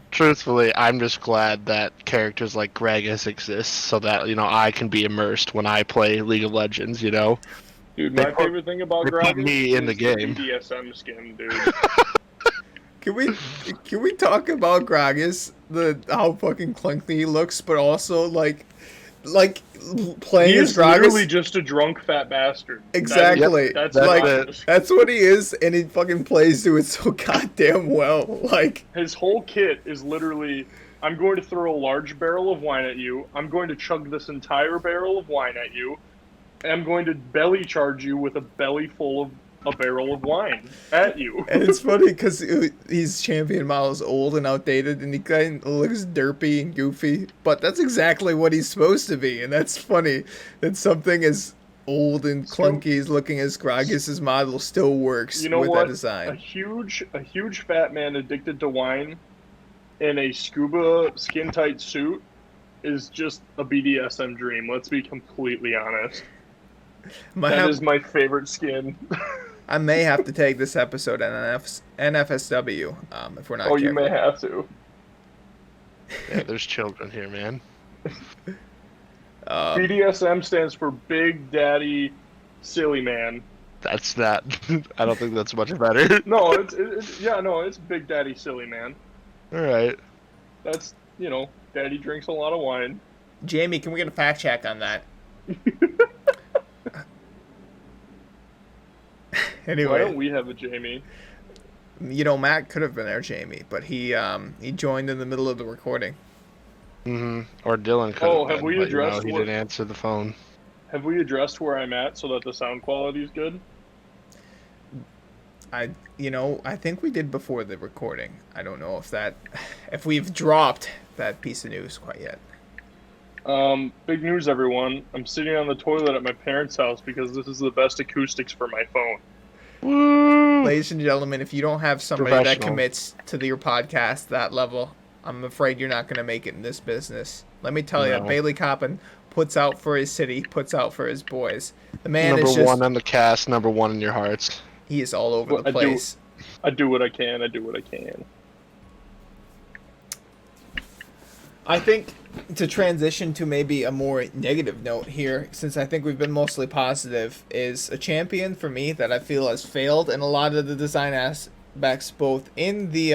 [SPEAKER 3] Truthfully, I'm just glad that characters like Gragas exist so that, I can be immersed when I play League of Legends,
[SPEAKER 2] Dude, my favorite thing about Gragas
[SPEAKER 3] put me in the game.
[SPEAKER 2] BDSM skin, dude.
[SPEAKER 1] Can we talk about Gragas, how fucking clunky he looks, but also like playing as Gragas.
[SPEAKER 2] He's literally just a drunk fat bastard.
[SPEAKER 1] Exactly.
[SPEAKER 2] That's
[SPEAKER 1] what he is, and he fucking plays to it so goddamn well. Like,
[SPEAKER 2] his whole kit is literally, I'm going to throw a large barrel of wine at you. I'm going to chug this entire barrel of wine at you. And I'm going to belly charge you with a belly full of a barrel of wine at you.
[SPEAKER 1] And it's funny because he's champion models old and outdated, and he kind of looks derpy and goofy, but that's exactly what he's supposed to be, and that's funny that something as old and clunky as looking as Gragas' model still works with that design.
[SPEAKER 2] A huge fat man addicted to wine in a scuba skin tight suit is just a BDSM dream. Let's be completely honest. That is my favorite skin.
[SPEAKER 1] I may have to take this episode at NFSW if we're not
[SPEAKER 2] Oh, you
[SPEAKER 1] careful.
[SPEAKER 2] may have to.
[SPEAKER 3] Yeah, there's children here, man.
[SPEAKER 2] BDSM stands for Big Daddy Silly Man.
[SPEAKER 3] That's not. I don't think that's much better.
[SPEAKER 2] No, it's Big Daddy Silly Man.
[SPEAKER 3] All right.
[SPEAKER 2] That's, Daddy drinks a lot of wine.
[SPEAKER 1] Jamie, can we get a fact check on that? Anyway,
[SPEAKER 2] Why don't we have a Jamie?
[SPEAKER 1] Matt could have been our Jamie, but he joined in the middle of the recording.
[SPEAKER 3] Mm-hmm. Or Dylan could
[SPEAKER 2] Oh,
[SPEAKER 3] have
[SPEAKER 2] have we
[SPEAKER 3] been, but,
[SPEAKER 2] addressed
[SPEAKER 3] he
[SPEAKER 2] what-
[SPEAKER 3] didn't answer the phone.
[SPEAKER 2] Have we addressed where I'm at so that the sound quality is good?
[SPEAKER 1] I think we did before the recording. I don't know if we've dropped that piece of news quite yet.
[SPEAKER 2] Big news, everyone. I'm sitting on the toilet at my parents' house because this is the best acoustics for my phone.
[SPEAKER 3] Woo!
[SPEAKER 1] Ladies and gentlemen, if you don't have somebody that
[SPEAKER 3] Professional.
[SPEAKER 1] commits to your podcast that level, I'm afraid you're not going to make it in this business. Let me tell you,
[SPEAKER 3] No.
[SPEAKER 1] Bailey Coppin puts out for his city, puts out for his boys. The man
[SPEAKER 3] Number
[SPEAKER 1] is just,
[SPEAKER 3] one on the cast, number one in your hearts.
[SPEAKER 1] he is all over
[SPEAKER 2] Well,
[SPEAKER 1] the place.
[SPEAKER 2] I do what I can. I do what I can.
[SPEAKER 1] I think to transition to maybe a more negative note here, since I think we've been mostly positive, is a champion for me that I feel has failed in a lot of the design aspects, both in the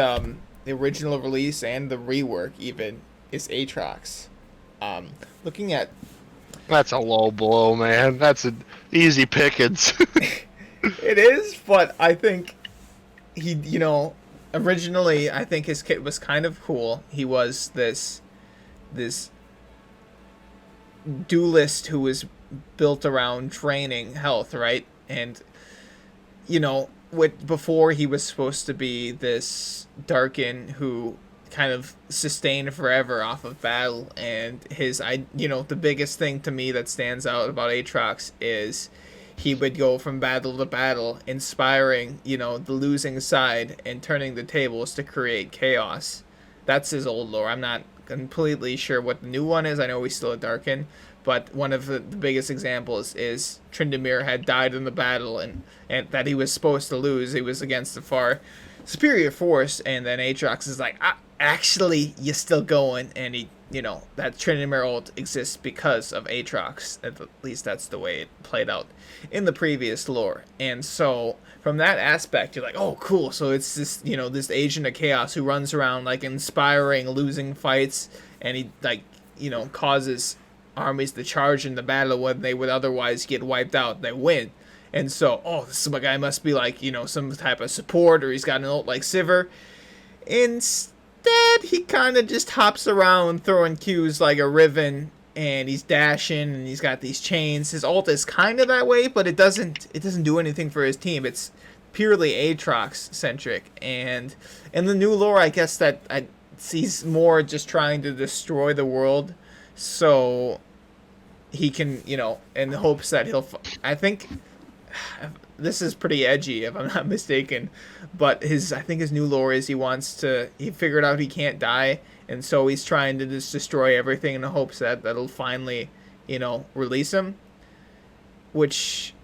[SPEAKER 1] original release and the rework even, is Aatrox. Looking at...
[SPEAKER 3] That's a low blow, man. That's an easy pickings.
[SPEAKER 1] It is, but I think he, originally I think his kit was kind of cool. He was this duelist who was built around training health, right? And before he was supposed to be this Darkin who kind of sustained forever off of battle, and the biggest thing to me that stands out about Aatrox is he would go from battle to battle, inspiring, the losing side and turning the tables to create chaos. That's his old lore. I'm not completely sure what the new one is. I know he's still a Darkin, but one of the biggest examples is Tryndamere had died in the battle and that he was supposed to lose. He was against a far superior force, and then Aatrox is like, actually, you're still going, and he, that Tryndamere ult exists because of Aatrox. At least that's the way it played out in the previous lore. And so from that aspect, you're like, oh, cool. So it's this, this agent of chaos who runs around like inspiring losing fights, and he causes armies to charge in the battle when they would otherwise get wiped out. They win. And so, this guy must be like, some type of support, or he's got an ult like Sivir. Instead, he kind of just hops around throwing Qs like a Riven, and he's dashing, and he's got these chains. His ult is kind of that way, but it doesn't do anything for his team. It's purely Aatrox centric. And in the new lore, I guess that he's more just trying to destroy the world, so he can, in the hopes that I think this is pretty edgy if I'm not mistaken, but I think his new lore is he figured out he can't die, and so he's trying to just destroy everything in the hopes that that'll finally, release him, which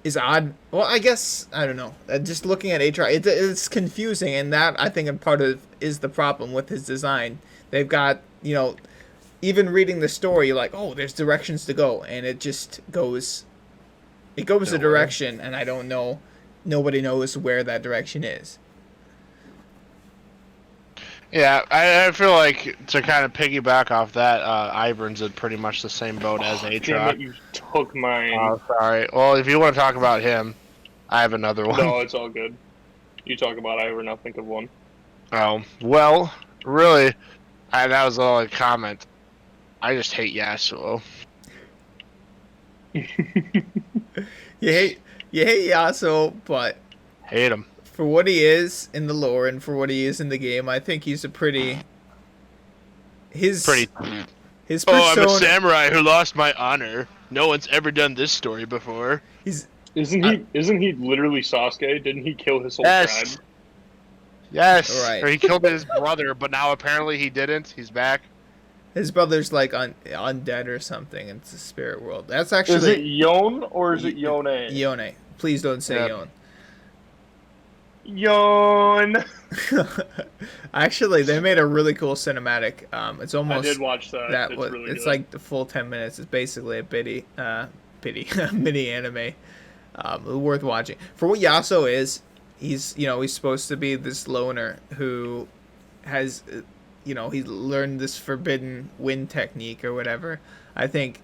[SPEAKER 1] is odd. Well, I guess, I don't know. Just looking at Aatrox, it's confusing, and that, I think, part of is the problem with his design. They've got, even reading the story, you're like, oh, there's directions to go, and it just goes... It goes a direction, and I don't know. Nobody knows where that direction is.
[SPEAKER 3] Yeah, I feel like to kind of piggyback off that, Ivern's in pretty much the same boat as
[SPEAKER 2] Damn it,
[SPEAKER 3] Aatrox.
[SPEAKER 2] you took mine.
[SPEAKER 3] Oh, sorry. Well, if you want to talk about him, I have another one.
[SPEAKER 2] No, it's all good. You talk about Ivern, I'll think of one.
[SPEAKER 3] Oh, well, really, that was all a comment. I just hate Yasuo.
[SPEAKER 1] You hate Yasuo, but
[SPEAKER 3] Hate him.
[SPEAKER 1] for what he is in the lore and for what he is in the game, I think he's a pretty. His persona.
[SPEAKER 3] Oh, I'm a samurai who lost my honor. No one's ever done this story before.
[SPEAKER 2] Isn't he literally Sasuke? Didn't he kill his whole
[SPEAKER 3] Yes.
[SPEAKER 2] tribe?
[SPEAKER 3] Yes.
[SPEAKER 1] Right.
[SPEAKER 3] Or he killed his brother, but now apparently he didn't. He's back.
[SPEAKER 1] His brother's like undead or something. It's the spirit world. That's actually
[SPEAKER 2] Is it Yon or is it Yone?
[SPEAKER 1] Yone. Please don't say
[SPEAKER 3] Yeah.
[SPEAKER 1] Yon.
[SPEAKER 2] Yawn.
[SPEAKER 1] Actually, they made a really cool cinematic. It's
[SPEAKER 2] I
[SPEAKER 1] almost
[SPEAKER 2] did watch that.
[SPEAKER 1] that
[SPEAKER 2] It's
[SPEAKER 1] was
[SPEAKER 2] really
[SPEAKER 1] it's
[SPEAKER 2] good.
[SPEAKER 1] like the full 10 minutes. It's basically a pity mini anime. Worth watching for what Yasuo is. He's supposed to be this loner who has he's learned this forbidden wind technique or whatever. I think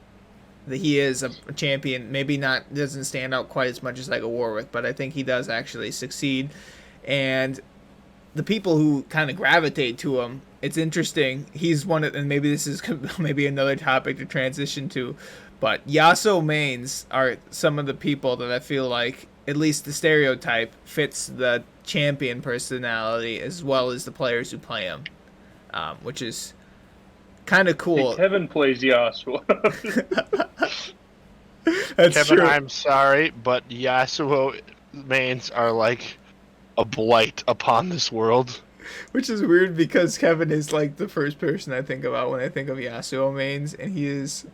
[SPEAKER 1] that he is a champion. Maybe not doesn't stand out quite as much as like a Warwick, but I think he does actually succeed. And the people who kind of gravitate to him, it's interesting. He's one of, and maybe this is maybe another topic to transition to, but Yasuo mains are some of the people that I feel like, at least the stereotype, fits the champion personality as well as the players who play him, which is kind of
[SPEAKER 2] Hey,
[SPEAKER 1] cool.
[SPEAKER 2] Kevin plays Yasuo.
[SPEAKER 1] That's
[SPEAKER 3] Kevin,
[SPEAKER 1] true.
[SPEAKER 3] I'm sorry, but Yasuo mains are like a blight upon this world.
[SPEAKER 1] Which is weird because Kevin is like the first person I think about when I think of Yasuo mains, and he is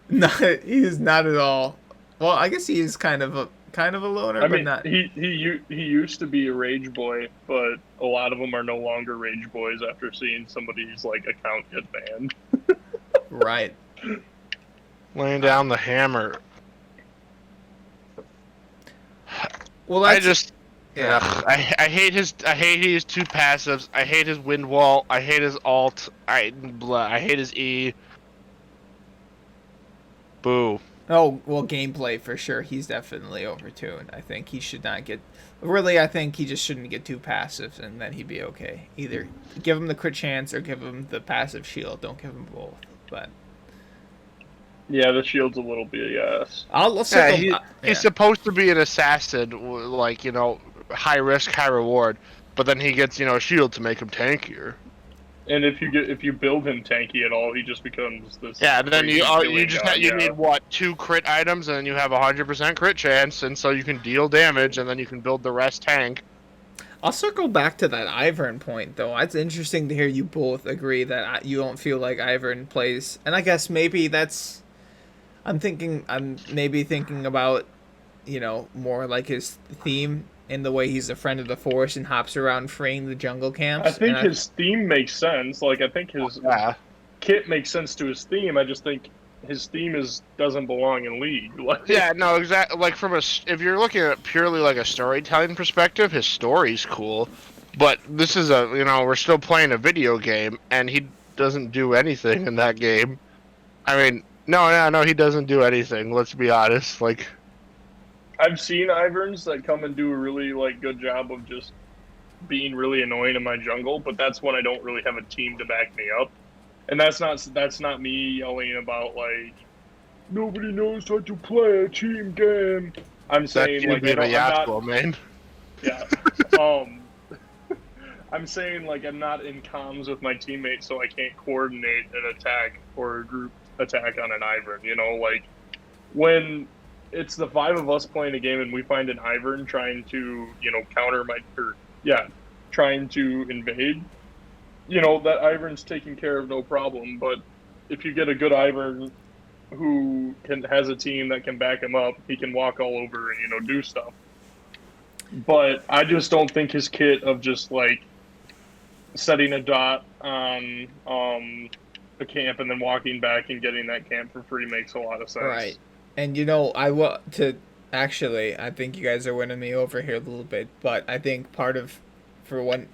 [SPEAKER 1] not at all. Well, I guess he is kind of a loner,
[SPEAKER 2] I
[SPEAKER 1] but
[SPEAKER 2] mean,
[SPEAKER 1] not.
[SPEAKER 2] he used to be a rage boy, but a lot of them are no longer rage boys after seeing somebody's like account get banned.
[SPEAKER 1] Right.
[SPEAKER 3] Laying down the hammer.
[SPEAKER 1] Well,
[SPEAKER 3] I
[SPEAKER 1] that's
[SPEAKER 3] just
[SPEAKER 1] yeah.
[SPEAKER 3] I hate his two passives. I hate his wind wall. I hate his alt. I hate his E. Boo.
[SPEAKER 1] Oh, well, gameplay for sure. He's definitely overtuned. I think he should not get. Really, I think he just shouldn't get two passives, and then he'd be okay. Either give him the crit chance or give him the passive shield. Don't give him both. But
[SPEAKER 2] Yeah, the shield's a little BS.
[SPEAKER 1] I'll
[SPEAKER 3] Yeah,
[SPEAKER 1] circle.
[SPEAKER 3] he's supposed to be an assassin, like, high risk, high reward. But then he gets, a shield to make him tankier.
[SPEAKER 2] And if you build him tanky at all, he just becomes this.
[SPEAKER 3] Yeah, and then
[SPEAKER 2] crazy
[SPEAKER 3] you
[SPEAKER 2] healing
[SPEAKER 3] just
[SPEAKER 2] god,
[SPEAKER 3] you need what, 2 crit items, and then you have 100% crit chance, and so you can deal damage, and then you can build the rest tank.
[SPEAKER 1] I'll circle back to that Ivern point, though. It's interesting to hear you both agree that you don't feel like Ivern plays, and I guess maybe that's. I'm maybe thinking about, more like his theme in the way he's a friend of the forest and hops around freeing the jungle camps.
[SPEAKER 2] I think his theme makes sense. Like, I think his kit makes sense to his theme. I just think his theme doesn't belong in League. Like,
[SPEAKER 3] Yeah, no, exactly. Like, if you're looking at it purely like a storytelling perspective, his story's cool. But this is we're still playing a video game, and he doesn't do anything in that game. I mean, no, he doesn't do anything. Let's be honest. Like,
[SPEAKER 2] I've seen Iverns that come and do a really good job of just being really annoying in my jungle, but that's when I don't really have a team to back me up. And that's not me yelling about like nobody knows how to play a team game. I'm saying
[SPEAKER 3] like
[SPEAKER 2] I'm
[SPEAKER 3] Yasuo, man.
[SPEAKER 2] Yeah. I'm saying I'm not in comms with my teammates, so I can't coordinate an attack or a group attack on an Ivern. When it's the 5 of us playing a game and we find an Ivern trying to, counter trying to invade, that Ivern's taken care of no problem. But if you get a good Ivern who has a team that can back him up, he can walk all over and, do stuff. But I just don't think his kit of just setting a dot on a camp and then walking back and getting that camp for free makes a lot of sense.
[SPEAKER 1] Right. And I think you guys are winning me over here a little bit, but I think when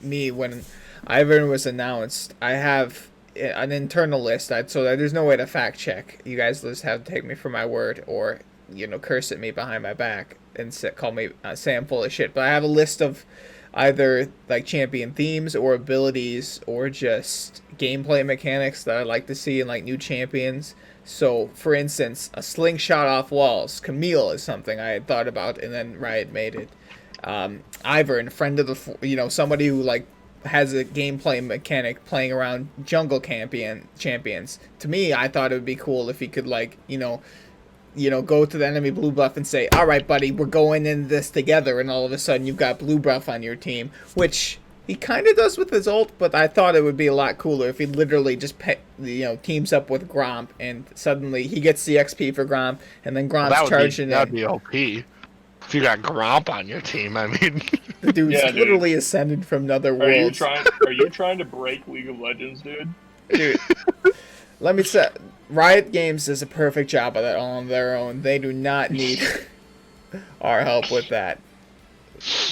[SPEAKER 1] Ivern was announced, I have an internal list, so there's no way to fact check. You guys just have to take me for my word, or curse at me behind my back and call me say I'm full of shit. But I have a list of either champion themes or abilities or just gameplay mechanics that I'd like to see in new champions. So, for instance, a slingshot off walls. Camille is something I had thought about, and then Riot made it. Ivern, friend of the, somebody who has a gameplay mechanic playing around jungle champions. To me, I thought it would be cool if he could go to the enemy blue buff and say, "All right, buddy, we're going in this together," and all of a sudden you've got blue buff on your team, which he kind of does with his ult, but I thought it would be a lot cooler if he literally just teams up with Gromp, and suddenly he gets the XP for Gromp, and then Gromp's charging in.
[SPEAKER 3] That'd be OP. If you got Gromp on your team, I mean,
[SPEAKER 1] The dude's
[SPEAKER 2] Yeah, dude.
[SPEAKER 1] literally ascended from another world.
[SPEAKER 2] Are you trying to break League of Legends, dude?
[SPEAKER 1] Dude, let me say, Riot Games does a perfect job of that on their own. They do not need our help with that.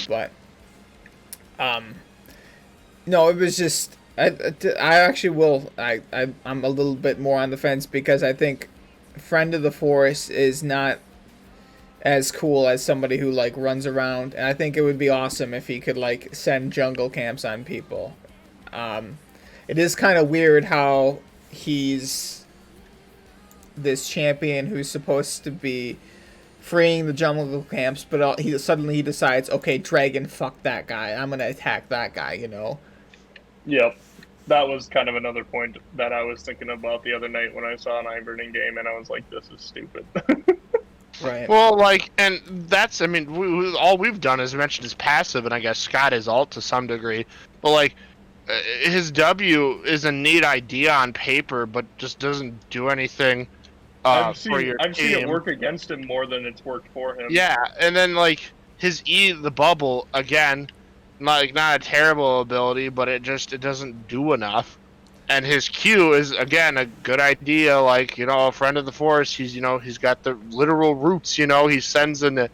[SPEAKER 1] But, no, it was just, I actually will, I'm a little bit more on the fence because I think Friend of the Forest is not as cool as somebody who like runs around, and I think it would be awesome if he could like send jungle camps on people. It is kind of weird how he's this champion who's supposed to be freeing the jungle camps, but he suddenly decides, okay, dragon, fuck that guy, I'm gonna attack that guy, you know.
[SPEAKER 2] Yep. That was kind of another point that I was thinking about the other night when I saw an Ivern in game, and I was like, this is stupid.
[SPEAKER 1] Right.
[SPEAKER 3] well, like, and that's, I mean, all we've done is mention his passive, and I guess Scott is alt to some degree, but like, his W is a neat idea on paper, but just doesn't do anything
[SPEAKER 2] I've
[SPEAKER 3] for your
[SPEAKER 2] seen
[SPEAKER 3] team.
[SPEAKER 2] it work against him more than it's worked for him.
[SPEAKER 3] Yeah, and then like his E, the bubble, again, not a terrible ability, but it doesn't do enough. And his Q is again a good idea, like, you know, a Friend of the Forest. He's got the literal roots. He sends in the,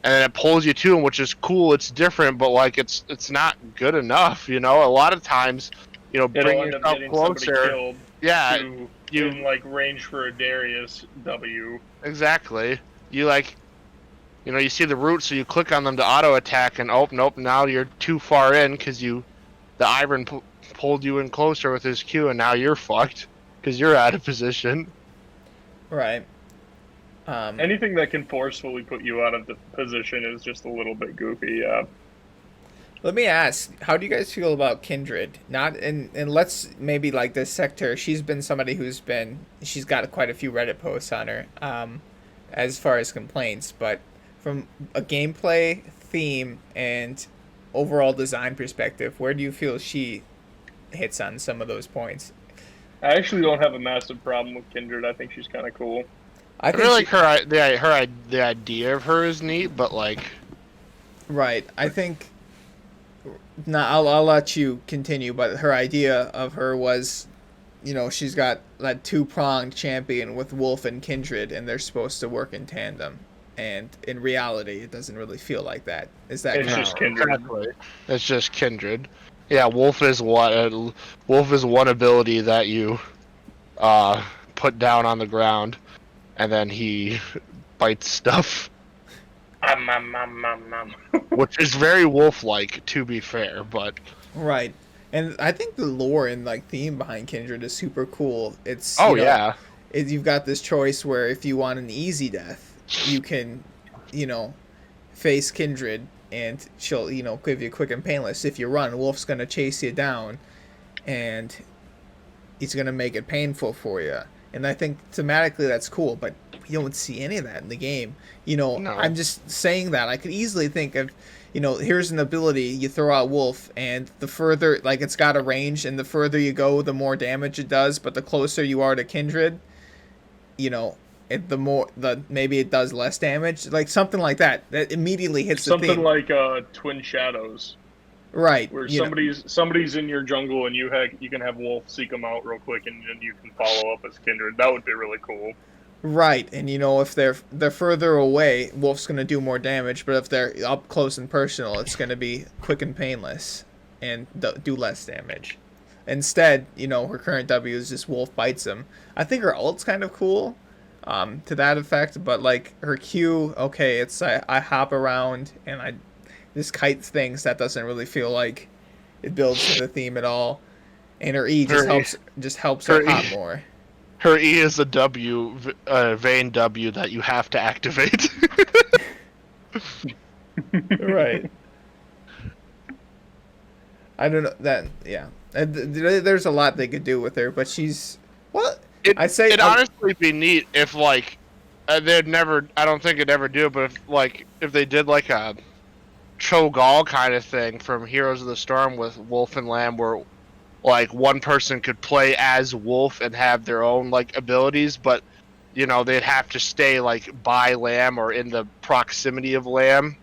[SPEAKER 3] and then it pulls you to him, which is cool. It's different, but like it's not good enough. A lot of times,
[SPEAKER 2] It'll
[SPEAKER 3] bring
[SPEAKER 2] end up
[SPEAKER 3] yourself
[SPEAKER 2] getting somebody
[SPEAKER 3] closer.
[SPEAKER 2] killed.
[SPEAKER 3] Yeah,
[SPEAKER 2] in like range for a Darius W.
[SPEAKER 3] Exactly. You see the root, so you click on them to auto attack, and oh nope, now you're too far in because the Ivern pulled you in closer with his Q, and now you're fucked because you're out of position.
[SPEAKER 1] Right.
[SPEAKER 2] Anything that can forcefully put you out of the position is just a little bit goofy. Yeah.
[SPEAKER 1] Let me ask, how do you guys feel about Kindred? And let's maybe like dissect her. She's been somebody she's got quite a few Reddit posts on her, as far as complaints, but from a gameplay, theme, and overall design perspective, where do you feel she hits on some of those points?
[SPEAKER 2] I actually don't have a massive problem with Kindred. I think she's kind of cool.
[SPEAKER 3] I really like the idea of her is neat, but like,
[SPEAKER 1] right. I think. I'll let you continue, but her idea of her was, she's got that two-pronged champion with Wolf and Kindred, and they're supposed to work in tandem. And in reality, it doesn't really feel like that. Is that
[SPEAKER 2] It's just Kindred.
[SPEAKER 3] Exactly. It's just Kindred. Yeah, Wolf is one ability that you put down on the ground, and then he bites stuff. Which is very wolf-like, to be fair, but
[SPEAKER 1] right. And I think the lore and like theme behind Kindred is super cool. It's you've got this choice where if you want an easy death, you can, face Kindred and she'll give you quick and painless. If you run, Wolf's gonna chase you down, and he's gonna make it painful for you. And I think thematically that's cool, but we don't see any of that in the game.
[SPEAKER 3] No.
[SPEAKER 1] I'm just saying that. I could easily think of, here's an ability, you throw out Wolf, and the further, like, it's got a range, and the further you go, the more damage it does, but the closer you are to Kindred, maybe it does less damage. Like, something like that. That immediately hits the theme.
[SPEAKER 2] Something like Twin Shadows.
[SPEAKER 1] Right.
[SPEAKER 2] Where somebody's in your jungle and you can have Wolf seek them out real quick and then you can follow up as Kindred. That would be really cool.
[SPEAKER 1] Right, and if they're further away, Wolf's gonna do more damage, but if they're up close and personal, it's gonna be quick and painless and do less damage. Instead, her current W is just Wolf bites him. I think her ult's kind of cool, to that effect, but like her Q, okay, it's I hop around and I this kite things, that doesn't really feel like it builds to the theme at all. And her E just helps her hop more.
[SPEAKER 3] Her E is a W, Vayne W that you have to activate.
[SPEAKER 1] Right. I don't know that. Yeah, there's a lot they could do with her, but she's
[SPEAKER 3] It'd honestly be neat if like they'd never. I don't think it'd ever do it, but if they did like a Cho'Gall kind of thing from Heroes of the Storm with Wolf and Lamb, where like one person could play as Wolf and have their own like abilities, but they'd have to stay like by Lamb or in the proximity of Lamb.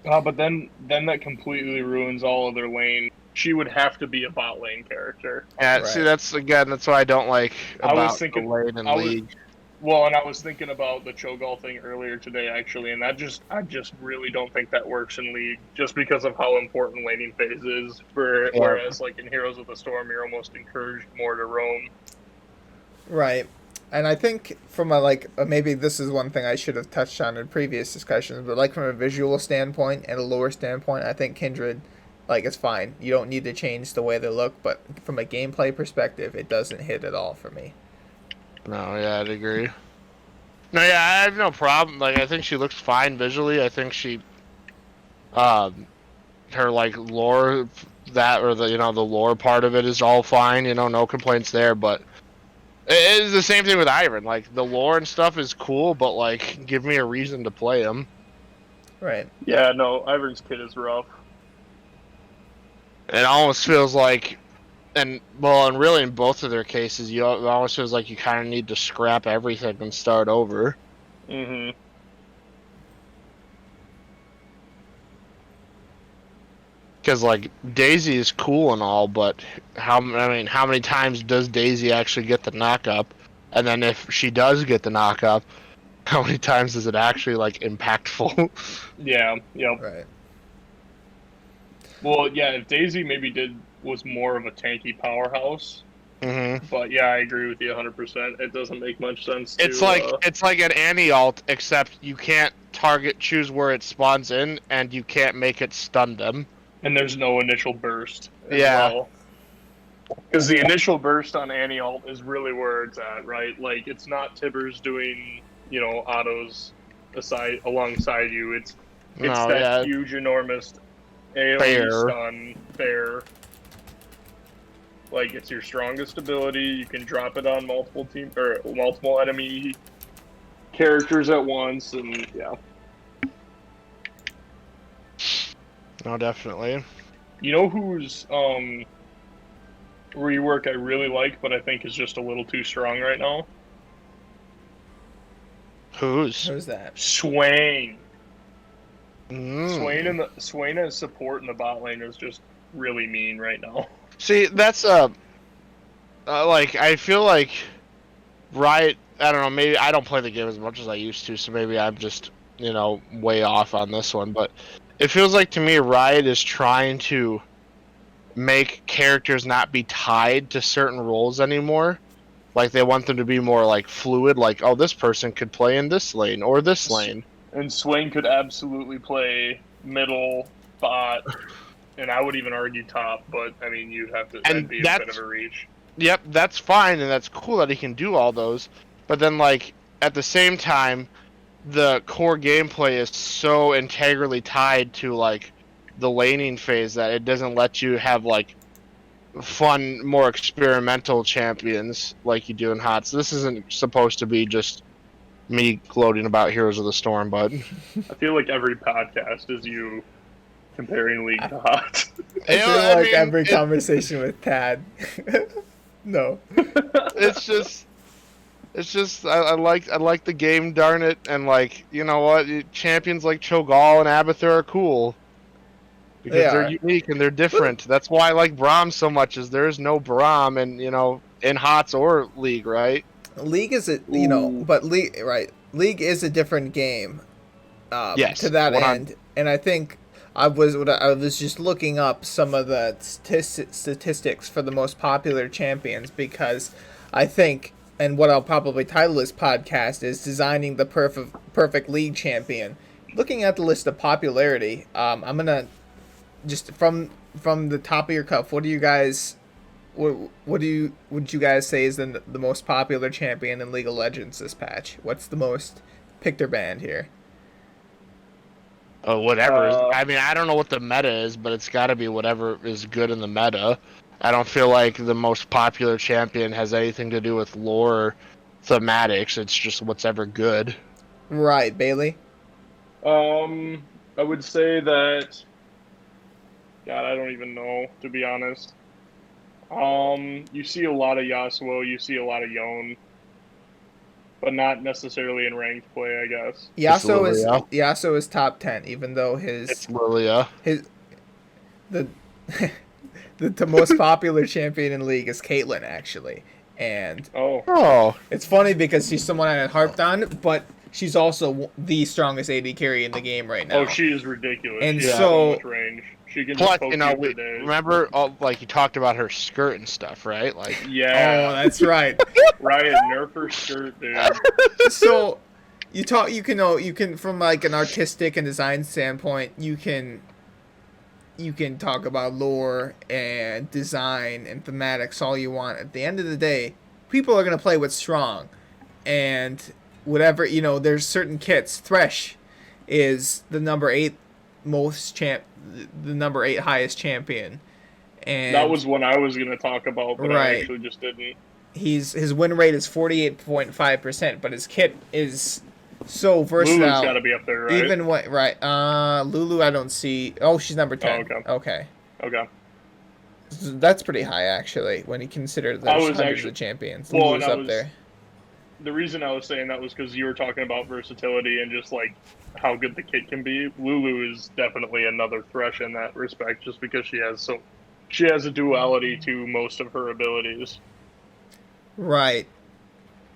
[SPEAKER 2] But then that completely ruins all of their lane. She would have to be a bot lane character.
[SPEAKER 3] Yeah,
[SPEAKER 1] Right.
[SPEAKER 3] see, that's what I don't like
[SPEAKER 2] I was
[SPEAKER 3] about
[SPEAKER 2] thinking-
[SPEAKER 3] the lane and
[SPEAKER 2] I was-
[SPEAKER 3] league.
[SPEAKER 2] Well, and I was thinking about the Cho'Gall thing earlier today, actually, and I just really don't think that works in League, just because of how important laning phase is. Whereas, like in Heroes of the Storm, you're almost encouraged more to roam.
[SPEAKER 1] Right. And I think from maybe this is one thing I should have touched on in previous discussions, but like from a visual standpoint and a lore standpoint, I think Kindred, like, it's fine. You don't need to change the way they look, but from a gameplay perspective, it doesn't hit at all for me.
[SPEAKER 3] No, yeah, I'd agree. No, yeah, I have no problem. Like, I think she looks fine visually. I think she, her like lore, or the the lore part of it is all fine. No complaints there. But it is the same thing with Iron. Like, the lore and stuff is cool, but like, give me a reason to play him.
[SPEAKER 1] Right.
[SPEAKER 2] Yeah, no, Ivern's kit is rough.
[SPEAKER 3] It almost feels like, and really in both of their cases, it almost feels like you kind of need to scrap everything and start over.
[SPEAKER 2] Mm-hmm.
[SPEAKER 3] Because like Daisy is cool and all, but how many times does Daisy actually get the knock up? And then if she does get the knock up, how many times is it actually like impactful?
[SPEAKER 2] Yeah, yep.
[SPEAKER 1] Right.
[SPEAKER 2] Well, yeah, if Daisy was more of a tanky powerhouse,
[SPEAKER 3] Mm-hmm.
[SPEAKER 2] but yeah, I agree with you 100%. It doesn't make much sense.
[SPEAKER 3] It's like an anti-alt, except you can't choose where it spawns in, and you can't make it stun them.
[SPEAKER 2] And there's no initial burst.
[SPEAKER 3] Yeah.
[SPEAKER 2] Because the initial burst on anti-alt is really where it's at, right? Like, it's not Tibbers doing, autos alongside you. It's huge, enormous AoE stun, fair. Like, it's your strongest ability. You can drop it on multiple enemy characters at once, and yeah.
[SPEAKER 3] No, definitely.
[SPEAKER 2] You know whose rework I really like, but I think is just a little too strong right now?
[SPEAKER 3] Who's
[SPEAKER 1] that?
[SPEAKER 2] Swain.
[SPEAKER 3] Mm.
[SPEAKER 2] Swain as support in the bot lane is just really mean right now.
[SPEAKER 3] See, that's like, I feel like Riot. I don't know. Maybe I don't play the game as much as I used to, so maybe I'm just way off on this one. But it feels like to me Riot is trying to make characters not be tied to certain roles anymore. Like, they want them to be more like fluid. Like, oh, this person could play in this lane or this lane.
[SPEAKER 2] And Swain could absolutely play middle, bot. And I would even argue top, but I mean, you'd have to. That'd be a bit of a reach.
[SPEAKER 3] Yep, that's fine, and that's cool that he can do all those. But then, like, at the same time, the core gameplay is so integrally tied to like the laning phase that it doesn't let you have like fun, more experimental champions like you do in HOTS. This isn't supposed to be just me gloating about Heroes of the Storm, bud.
[SPEAKER 2] I feel like every podcast is you comparing League to HOTS.
[SPEAKER 1] I feel like every conversation with Tad. No.
[SPEAKER 3] It's just I like the game, darn it, and like, you know what, champions like Cho'Gall and Abathur are cool because they're unique and they're different. That's why I like Braum so much. Is there's no Braum in HOTS or League, right?
[SPEAKER 1] League is but League is a different game.
[SPEAKER 3] Yes,
[SPEAKER 1] to that end, and I think I was just looking up some of the statistics for the most popular champions, because I think, and what I'll probably title this podcast is designing the perfect League champion. Looking at the list of popularity, I'm gonna just from the top of your cup. What do you guys? Would you guys say is the most popular champion in League of Legends this patch? What's the most picked or banned here?
[SPEAKER 3] Whatever. I mean, I don't know what the meta is, but it's got to be whatever is good in the meta. I don't feel like the most popular champion has anything to do with lore or thematics. It's just what's ever good.
[SPEAKER 1] Right, Bailey?
[SPEAKER 2] I would say that... God, I don't even know, to be honest. You see a lot of Yasuo, you see a lot of Yone. but not necessarily in ranked play, I guess.
[SPEAKER 1] Yasuo is top 10, even though
[SPEAKER 3] It's Lilia.
[SPEAKER 1] his the the most popular champion in League is Caitlyn, actually. And
[SPEAKER 3] Oh.
[SPEAKER 1] it's funny because she's someone I had harped on, but she's also the strongest AD carry in the game right now.
[SPEAKER 2] Oh, she is ridiculous.
[SPEAKER 1] And
[SPEAKER 2] she has
[SPEAKER 1] so
[SPEAKER 2] much range. She can
[SPEAKER 3] Plus,
[SPEAKER 2] just poke you for days.
[SPEAKER 3] remember, like you talked about her skirt and stuff, right? Like,
[SPEAKER 2] Yeah.
[SPEAKER 1] Oh, that's right.
[SPEAKER 2] Riot, nerf her skirt, dude.
[SPEAKER 1] So you can from like an artistic and design standpoint, you can talk about lore and design and thematics all you want. At the end of the day, people are going to play what's strong. And whatever, there's certain kits. Thresh is the number 8 the number 8 highest champion. And
[SPEAKER 2] that was one I was going to talk about, but I actually just didn't.
[SPEAKER 1] His win rate is 48.5%, but his kit is so versatile.
[SPEAKER 2] Lulu's got to be up there, right?
[SPEAKER 1] Even what, right? Lulu, I don't see. Oh, she's number 10.
[SPEAKER 2] Oh,
[SPEAKER 1] okay.
[SPEAKER 2] So
[SPEAKER 1] that's pretty high, actually, when you consider there's hundreds of champions. Lulu's up there.
[SPEAKER 2] The reason I was saying that was because you were talking about versatility and just like how good the kit can be. Lulu is definitely another Thresh in that respect, just because she has a duality to most of her abilities.
[SPEAKER 1] Right.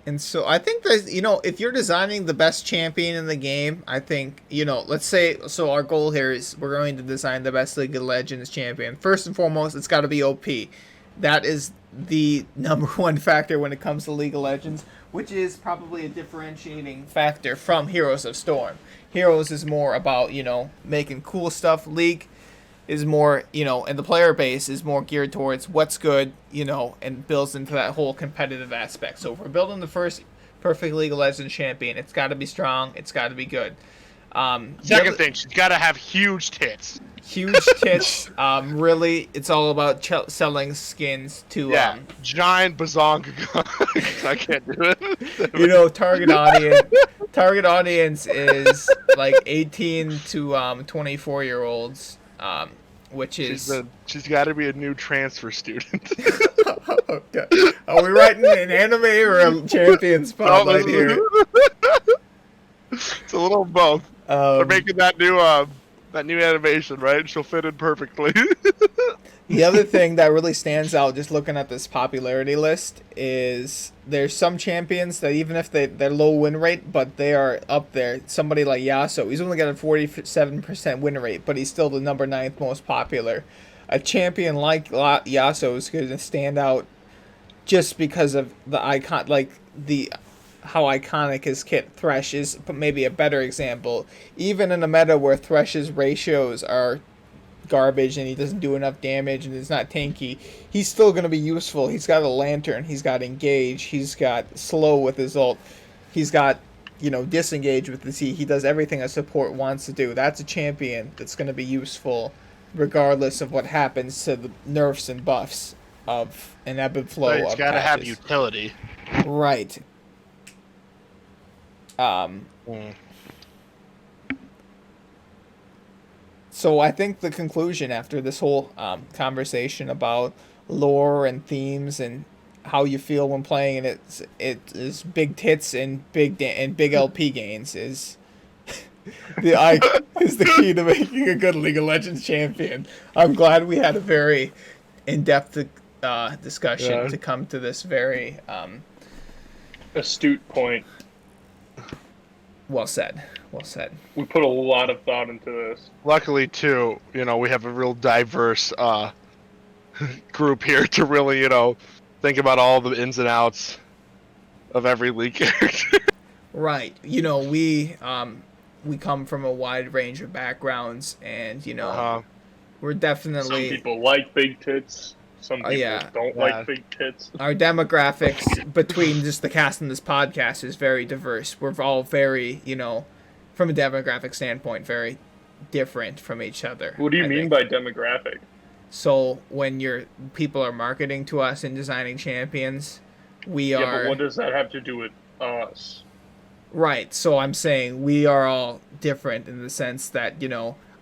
[SPEAKER 1] And so I think that, if you're designing the best champion in the game, I think, let's say, so our goal here is we're going to design the best League of Legends champion. First and foremost, it's got to be OP. That is the number one factor when it comes to League of Legends, which is probably a differentiating factor from Heroes of Storm. Heroes is more about, making cool stuff. League is more, and the player base is more geared towards what's good, and builds into that whole competitive aspect. So if we're building the first perfect League of Legends champion, it's got to be strong, it's got to be good.
[SPEAKER 3] Second thing, she's got to have huge tits.
[SPEAKER 1] Huge tits. Really, it's all about selling skins to
[SPEAKER 3] giant bazonga guns. I can't do it.
[SPEAKER 1] Target audience is like 18 to 24 year olds. Which is
[SPEAKER 3] she's got to be a new transfer student.
[SPEAKER 1] Okay. Are we writing an anime or a champion spotlight here?
[SPEAKER 3] It's a little of both. They're making that new animation, right? She'll fit in perfectly.
[SPEAKER 1] The other thing that really stands out, just looking at this popularity list, is there's some champions that even if they're low win rate, but they are up there. Somebody like Yasuo, he's only got a 47% win rate, but he's still the number 9th most popular. A champion like Yasuo is going to stand out just because of the icon, how iconic his kit. Thresh is maybe a better example. Even in a meta where Thresh's ratios are garbage and he doesn't do enough damage and it's not tanky, he's still going to be useful. He's got a lantern, he's got engage, he's got slow with his ult, he's got disengage with the C. He does everything a support wants to do. That's a champion that's going to be useful regardless of what happens to the nerfs and buffs of an ebb and flow.
[SPEAKER 3] It's got to have utility,
[SPEAKER 1] right? So I think the conclusion after this whole conversation about lore and themes and how you feel when playing, and it is big tits and big LP gains is the key to making a good League of Legends champion. I'm glad we had a very in-depth discussion to come to this very
[SPEAKER 2] astute point.
[SPEAKER 1] Well said.
[SPEAKER 2] We put a lot of thought into this.
[SPEAKER 3] Luckily, too, we have a real diverse group here to really, think about all the ins and outs of every League character.
[SPEAKER 1] Right. We come from a wide range of backgrounds, and we're definitely.
[SPEAKER 2] Some people like big tits. Some people don't like big tits.
[SPEAKER 1] Our demographics between just the cast and this podcast is very diverse. We're all very, from a demographic standpoint, very different from each other.
[SPEAKER 2] What do you mean by demographic?
[SPEAKER 1] So when people are marketing to us and designing champions, we are.
[SPEAKER 2] Yeah, but what does that have to do with us?
[SPEAKER 1] Right. So I'm saying we are all different in the sense that,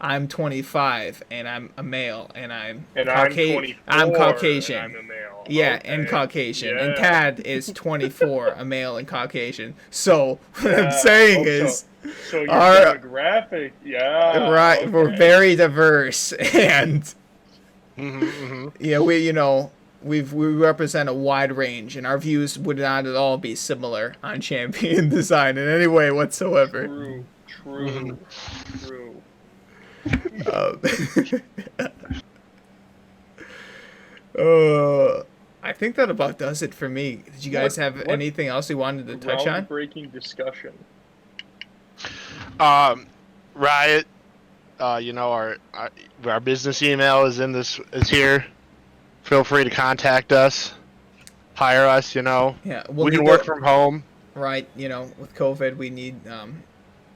[SPEAKER 1] I'm 25 and I'm a male and I'm
[SPEAKER 2] I'm
[SPEAKER 1] Caucasian.
[SPEAKER 2] 24.
[SPEAKER 1] I'm Caucasian.
[SPEAKER 2] And I'm a male.
[SPEAKER 1] Yeah,
[SPEAKER 2] Okay.
[SPEAKER 1] and Caucasian.
[SPEAKER 2] Yeah.
[SPEAKER 1] And Tad is 24, a male and Caucasian. So what I'm
[SPEAKER 2] Yeah.
[SPEAKER 1] saying
[SPEAKER 2] Oh,
[SPEAKER 1] is,
[SPEAKER 2] So your
[SPEAKER 1] our-
[SPEAKER 2] demographic, yeah.
[SPEAKER 1] right,
[SPEAKER 2] Okay.
[SPEAKER 1] we're very diverse, and
[SPEAKER 3] Mm-hmm.
[SPEAKER 1] we represent a wide range, and our views would not at all be similar on champion design in any way whatsoever.
[SPEAKER 2] True.
[SPEAKER 1] Um, uh, I think that about does it for me. Did you guys have anything else you wanted to touch on?
[SPEAKER 2] Groundbreaking discussion.
[SPEAKER 3] Riot. Our business email is here. Feel free to contact us. Hire us.
[SPEAKER 1] Yeah,
[SPEAKER 3] we can work from home.
[SPEAKER 1] Right. With COVID, we need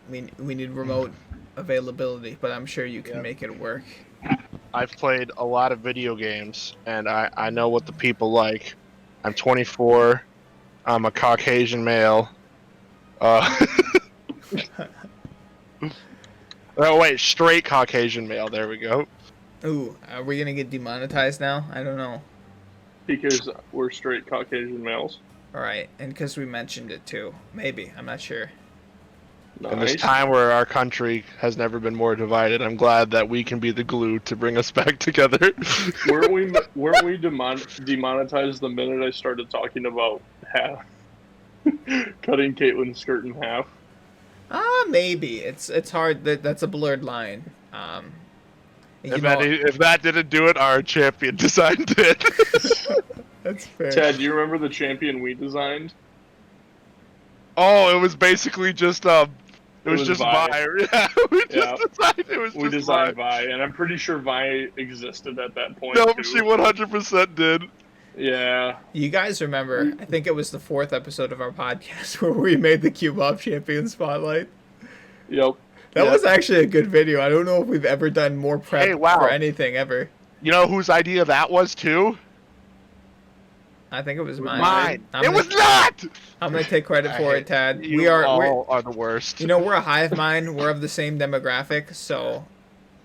[SPEAKER 1] we need remote availability, but I'm sure you can make it work.
[SPEAKER 3] I've played a lot of video games, and I know what the people like. I'm 24. I'm a Caucasian male. Oh wait, straight Caucasian male. There we go.
[SPEAKER 1] Ooh, are we gonna get demonetized now? I don't know.
[SPEAKER 2] Because we're straight Caucasian males.
[SPEAKER 1] All right, and because we mentioned it too, maybe I'm not sure.
[SPEAKER 3] In this time where our country has never been more divided, I'm glad that we can be the glue to bring us back together.
[SPEAKER 2] weren't we demonetized the minute I started talking about half cutting Caitlin's skirt in half?
[SPEAKER 1] Maybe it's hard. That's a blurred line.
[SPEAKER 3] If that didn't do it, our champion design did.
[SPEAKER 1] That's fair.
[SPEAKER 2] Chad, do you remember the champion we designed?
[SPEAKER 3] Oh, it was basically just Vi.
[SPEAKER 2] Vi.
[SPEAKER 3] Yeah,
[SPEAKER 2] we designed Vi, and I'm pretty sure Vi existed at that point.
[SPEAKER 3] Nope,
[SPEAKER 2] too.
[SPEAKER 3] she 100% did.
[SPEAKER 2] Yeah.
[SPEAKER 1] You guys remember? I think it was the 4th episode of our podcast where we made the Cube Off Champion Spotlight.
[SPEAKER 2] Yep.
[SPEAKER 1] That was actually a good video. I don't know if we've ever done more prep for anything ever.
[SPEAKER 3] You know whose idea that was too?
[SPEAKER 1] I think it was mine.
[SPEAKER 3] It was not!
[SPEAKER 1] I'm going to take credit for it, Tad.
[SPEAKER 3] You all are the worst.
[SPEAKER 1] We're a hive mind. We're of the same demographic, so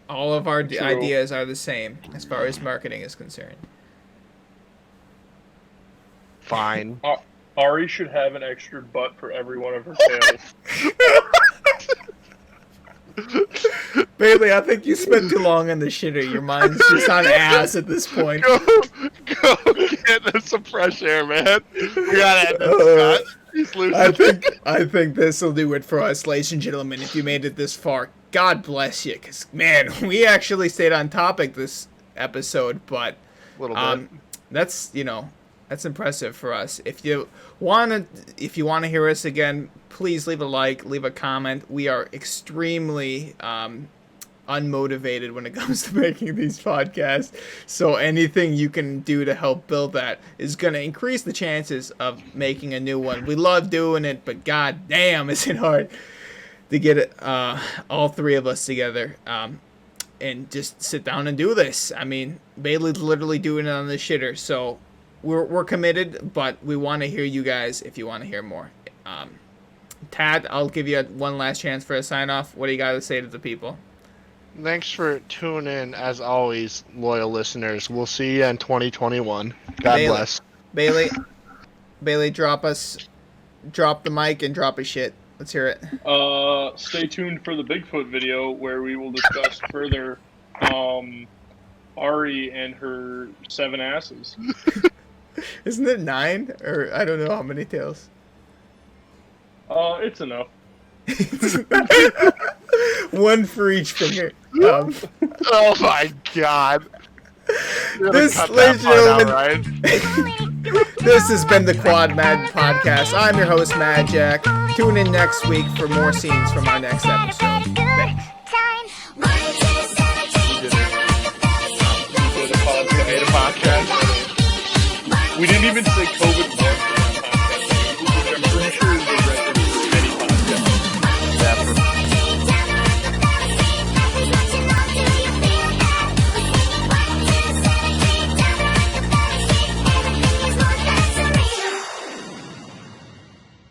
[SPEAKER 1] all of our ideas are the same as far as marketing is concerned.
[SPEAKER 3] Fine.
[SPEAKER 2] Ari should have an extra butt for every one of her tails.
[SPEAKER 1] Bailey, I think you spent too long on the shitter. Your mind's just on ass at this point.
[SPEAKER 3] Go get some fresh air, man. We gotta end this, Scott. He's losing.
[SPEAKER 1] I think this will do it for us, ladies and gentlemen. If you made it this far, God bless you. Cause man, we actually stayed on topic this episode, but that's that's impressive for us. If you wanna hear us again, please leave a like, leave a comment. We are extremely unmotivated when it comes to making these podcasts. So anything you can do to help build that is going to increase the chances of making a new one. We love doing it, but god damn, is it hard to get it, all three of us together and just sit down and do this. I mean, Bailey's literally doing it on the shitter, so we're committed, but we want to hear you guys if you want to hear more. Tad, I'll give you one last chance for a sign-off. What do you got to say to the people?
[SPEAKER 3] Thanks for tuning in, as always, loyal listeners. We'll see you in 2021. God bless.
[SPEAKER 1] Bailey, drop the mic and drop a shit. Let's hear it.
[SPEAKER 2] Stay tuned for the Bigfoot video where we will discuss further Ari and her 7 asses.
[SPEAKER 1] Isn't it 9? Or I don't know how many tails.
[SPEAKER 2] It's enough.
[SPEAKER 1] One for each finger.
[SPEAKER 3] Oh my god.
[SPEAKER 1] This, ladies and gentlemen, this has been the QuadMid podcast. I'm your host, Mad Jack. Tune in next week for more scenes from our next episode. Thanks.
[SPEAKER 2] We didn't even say